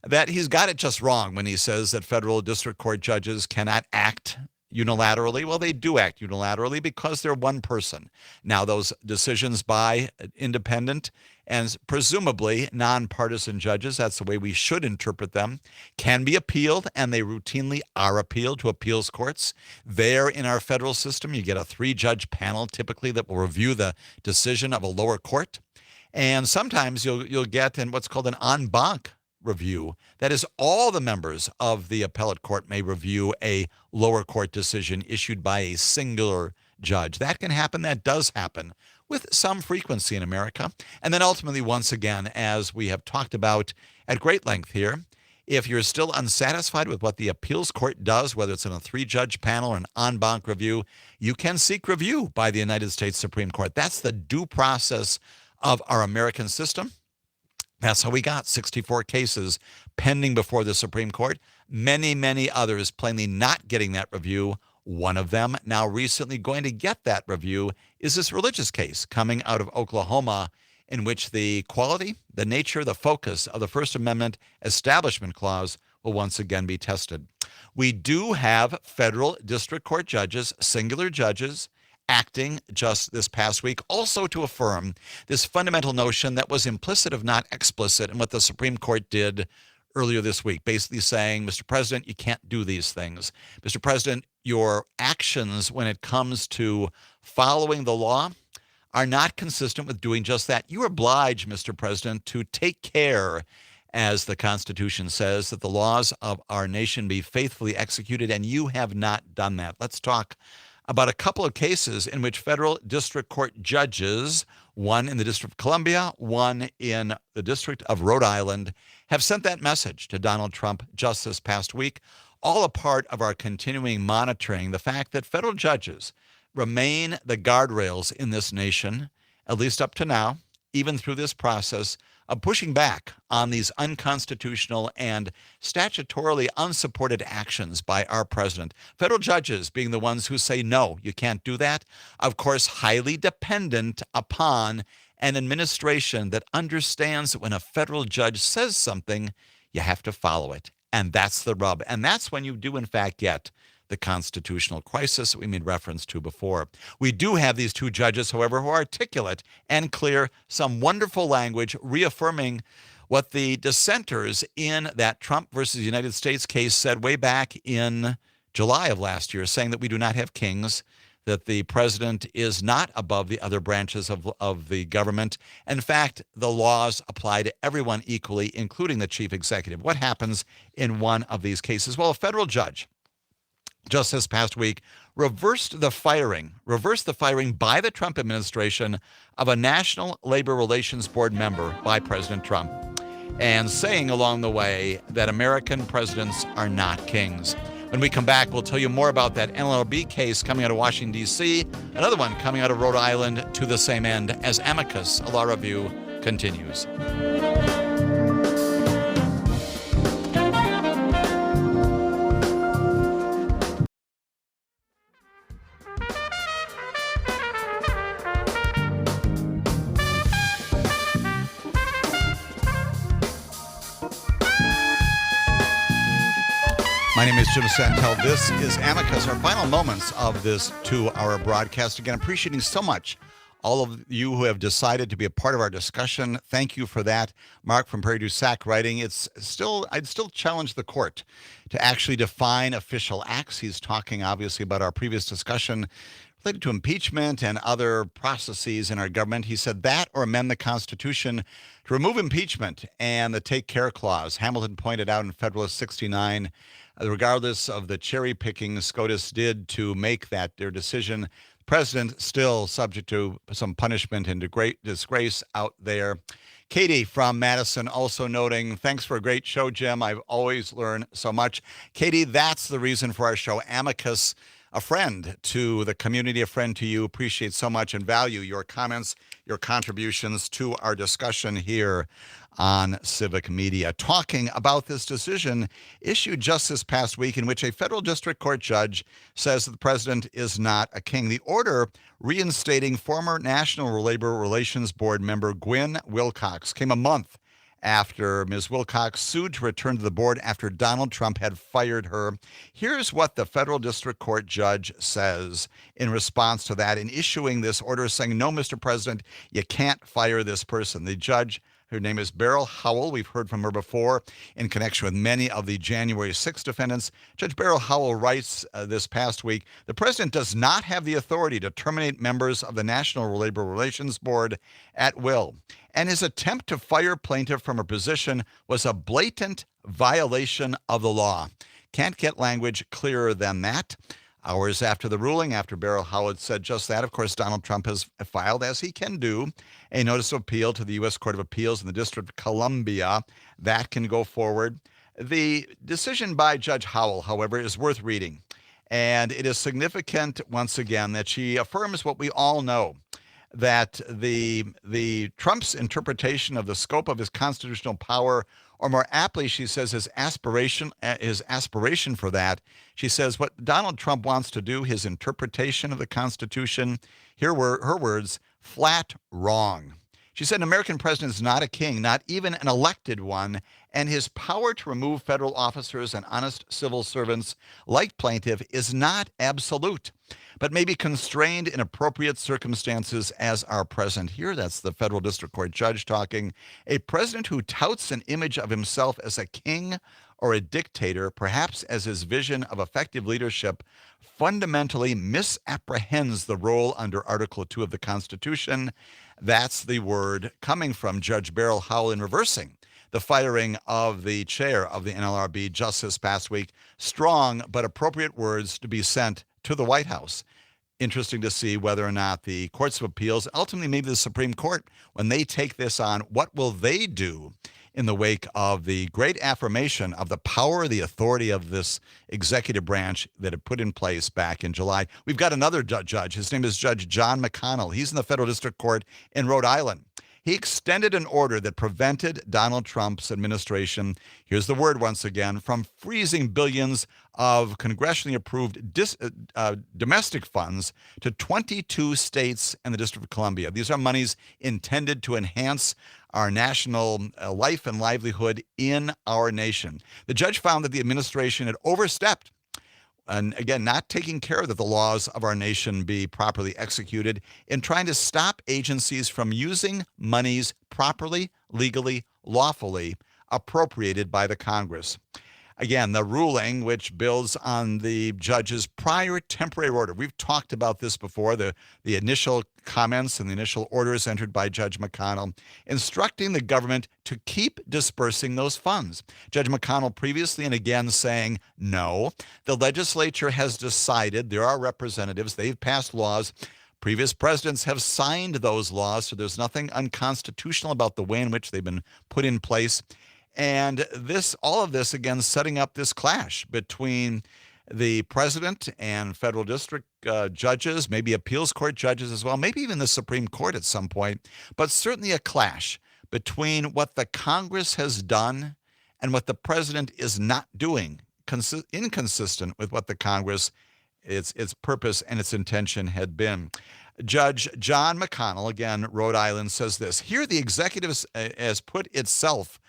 Speaker 3: that he's got it just wrong when he says that federal district court judges cannot act unilaterally. Well, they do act unilaterally because they're one person. Now, those decisions by independent and presumably nonpartisan judges, that's the way we should interpret them, can be appealed, and they routinely are appealed to appeals courts. There in our federal system, you get a 3-judge panel typically that will review the decision of a lower court. And sometimes you'll get in what's called an en banc review. That is, all the members of the appellate court may review a lower court decision issued by a singular judge. That can happen. That does happen with some frequency in America. And then ultimately, once again, as we have talked about at great length here, if you're still unsatisfied with what the appeals court does, whether it's in a 3-judge panel or an en banc review, you can seek review by the United States Supreme Court. That's the due process of our American system. That's how we got 64 cases pending before the Supreme Court. Many, many others plainly not getting that review. One of them now recently going to get that review is this religious case coming out of Oklahoma, in which the quality, the nature, the focus of the First Amendment Establishment Clause will once again be tested. We do have federal district court judges, singular judges, acting just this past week, also to affirm this fundamental notion that was implicit, if not explicit, in what the Supreme Court did earlier this week, basically saying, Mr. President, you can't do these things. Mr. President, your actions when it comes to following the law are not consistent with doing just that. You are obliged, Mr. President, to take care, as the Constitution says, that the laws of our nation be faithfully executed, and you have not done that. Let's talk about a couple of cases in which federal district court judges, one in the District of Columbia, one in the District of Rhode Island, have sent that message to Donald Trump just this past week, all a part of our continuing monitoring the fact that federal judges remain the guardrails in this nation, at least up to now, even through this process of pushing back on these unconstitutional and statutorily unsupported actions by our president. Federal judges being the ones who say, no, you can't do that. Of course, highly dependent upon an administration that understands that when a federal judge says something, you have to follow it. And that's the rub. And that's when you do, in fact, get the constitutional crisis that we made reference to before. We do have these 2 judges, however, who are articulate and clear, some wonderful language reaffirming what the dissenters in that Trump versus United States case said way back in July of last year, saying that we do not have kings, that the president is not above the other branches of the government. In fact, the laws apply to everyone equally, including the chief executive. What happens in one of these cases? Well, a federal judge just this past week reversed the firing by the Trump administration of a National Labor Relations Board member by President Trump, and saying along the way that American presidents are not kings. When we come back, we'll tell you more about that NLRB case coming out of Washington, D.C., another one coming out of Rhode Island to the same end as Amicus, a law review, continues. My name is Jim Santelle. This is Amicus, our final moments of this 2-hour broadcast. Again, appreciating so much all of you who have decided to be a part of our discussion. Thank you for that. Mark from Prairie du Sac writing, I'd still challenge the court to actually define official acts. He's talking obviously about our previous discussion related to impeachment and other processes in our government. He said that or amend the Constitution to remove impeachment and the take care clause. Hamilton pointed out in Federalist 69, regardless of the cherry picking SCOTUS did to make that their decision, the president still subject to some punishment and disgrace out there. Katie from Madison also noting, thanks for a great show, Jim. I've always learned so much. Katie, that's the reason for our show. Amicus a friend to the community, a friend to you. Appreciate so much and value your comments, your contributions to our discussion here on Civic Media, talking about this decision issued just this past week in which a federal district court judge says that the president is not a king. The order reinstating former National Labor Relations Board member Gwen Wilcox came a month after Ms. Wilcox sued to return to the board after Donald Trump had fired her. Here's what the federal district court judge says in response to that in issuing this order, saying, no, Mr. President, you can't fire this person. The judge, her name is Beryl Howell. We've heard from her before in connection with many of the January 6 defendants. Judge Beryl Howell writes this past week, the president does not have the authority to terminate members of the National Labor Relations Board at will, and his attempt to fire plaintiff from her position was a blatant violation of the law. Can't get language clearer than that. Hours after the ruling, after Beryl Howell said just that, of course, Donald Trump has filed, as he can do, a notice of appeal to the U.S. Court of Appeals in the District of Columbia. That can go forward. The decision by Judge Howell, however, is worth reading. And it is significant, once again, that she affirms what we all know, that the Trump's interpretation of the scope of his constitutional power, or more aptly, she says his aspiration for that. She says what Donald Trump wants to do, his interpretation of the Constitution, here were her words, flat wrong. She said an American president is not a king, not even an elected one, and his power to remove federal officers and honest civil servants like plaintiff is not absolute, but may be constrained in appropriate circumstances as are present here. That's the federal district court judge talking. A president who touts an image of himself as a king or a dictator, perhaps as his vision of effective leadership, fundamentally misapprehends the role under Article 2 of the Constitution. That's the word coming from Judge Beryl Howell in reversing the firing of the chair of the NLRB just this past week. Strong but appropriate words to be sent to the White House. Interesting to see whether or not the courts of appeals, ultimately maybe the Supreme Court, when they take this on, what will they do in the wake of the great affirmation of the power, the authority of this executive branch that it put in place back in July. We've got another judge. His name is Judge John McConnell. He's in the federal district court in Rhode Island. He extended an order that prevented Donald Trump's administration, here's the word once again, from freezing billions of congressionally approved domestic funds to 22 states and the District of Columbia. These are monies intended to enhance our national life and livelihood in our nation. The judge found that the administration had overstepped, and again, not taking care that the laws of our nation be properly executed, in trying to stop agencies from using monies properly, legally, lawfully appropriated by the Congress. Again, the ruling, which builds on the judge's prior temporary order. We've talked about this before, the initial comments and the initial orders entered by Judge McConnell, instructing the government to keep dispersing those funds. Judge McConnell previously and again saying, no, the legislature has decided, there are representatives, they've passed laws. Previous presidents have signed those laws, so there's nothing unconstitutional about the way in which they've been put in place. And all of this, again, setting up this clash between the president and federal district judges, maybe appeals court judges as well, maybe even the Supreme Court at some point, but certainly a clash between what the Congress has done and what the president is not doing, inconsistent with what the Congress, its purpose and its intention had been. Judge John McConnell, again, Rhode Island, says this, here the executive has put itself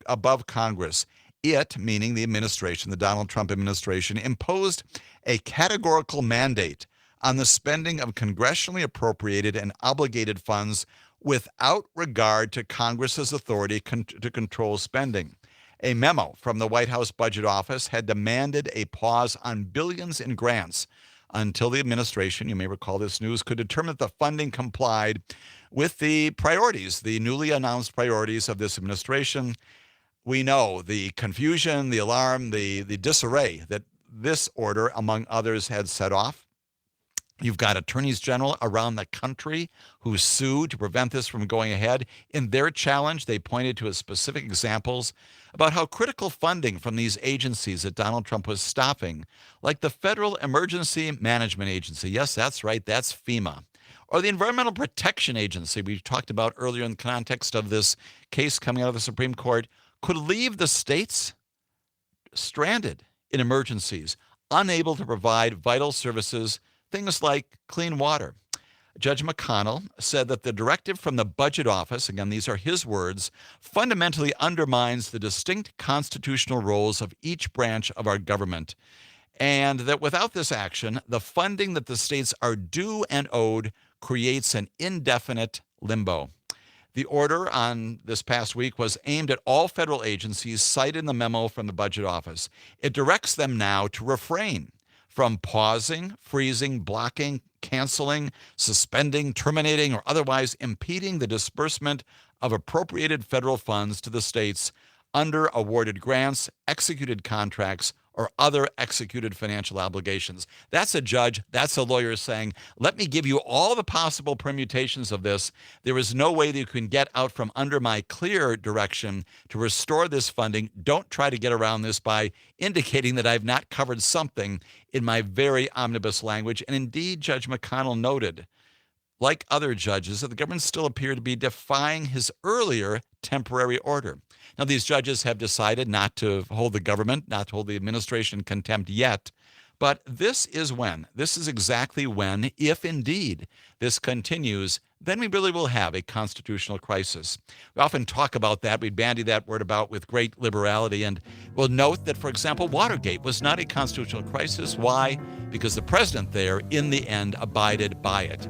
Speaker 3: above Congress. It, meaning the administration, the Donald Trump administration, imposed a categorical mandate on the spending of congressionally appropriated and obligated funds without regard to Congress's authority to control spending. A memo from the White House Budget Office had demanded a pause on billions in grants until the administration, you may recall this news, could determine that the funding complied with the priorities, the newly announced priorities of this administration. We know the confusion, the alarm, the disarray that this order, among others, had set off. You've got attorneys general around the country who sued to prevent this from going ahead. In their challenge, they pointed to specific examples about how critical funding from these agencies that Donald Trump was stopping, like the Federal Emergency Management Agency, yes, that's right, that's FEMA, or the Environmental Protection Agency we talked about earlier in the context of this case coming out of the Supreme Court, could leave the states stranded in emergencies, unable to provide vital services, things like clean water. Judge McConnell said that the directive from the Budget Office, again, these are his words, fundamentally undermines the distinct constitutional roles of each branch of our government, and that without this action, the funding that the states are due and owed creates an indefinite limbo. The order on this past week was aimed at all federal agencies cited in the memo from the Budget Office. It directs them now to refrain from pausing, freezing, blocking, canceling, suspending, terminating, or otherwise impeding the disbursement of appropriated federal funds to the states under awarded grants, executed contracts, or other executed financial obligations. That's a judge, that's a lawyer saying, let me give you all the possible permutations of this. There is no way that you can get out from under my clear direction to restore this funding. Don't try to get around this by indicating that I've not covered something in my very omnibus language. And indeed, Judge McConnell noted, like other judges, that the government still appeared to be defying his earlier temporary order. Now, these judges have decided not to hold the government, not to hold the administration in contempt yet, but this is exactly when, if indeed this continues, then we really will have a constitutional crisis. We often talk about that. We bandy that word about with great liberality, and we'll note that, for example, Watergate was not a constitutional crisis. Why? Because the president there, in the end, abided by it.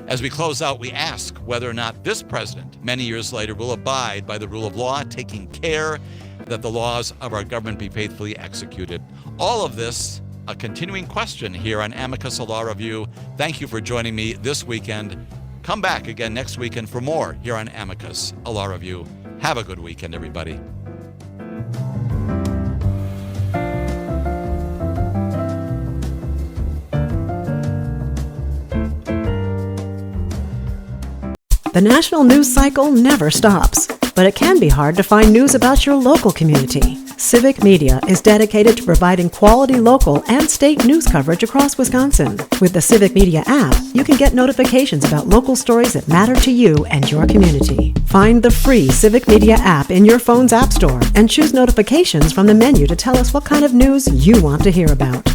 Speaker 3: As we close out, we ask whether or not this president, many years later, will abide by the rule of law, taking care that the laws of our government be faithfully executed. All of this, a continuing question here on Amicus, a Law Review. Thank you for joining me this weekend. Come back again next weekend for more here on Amicus, a Law Review. Have a good weekend, everybody.
Speaker 1: The national news cycle never stops, but it can be hard to find news about your local community. Civic Media is dedicated to providing quality local and state news coverage across Wisconsin. With the Civic Media app, you can get notifications about local stories that matter to you and your community. Find the free Civic Media app in your phone's app store and choose notifications from the menu to tell us what kind of news you want to hear about.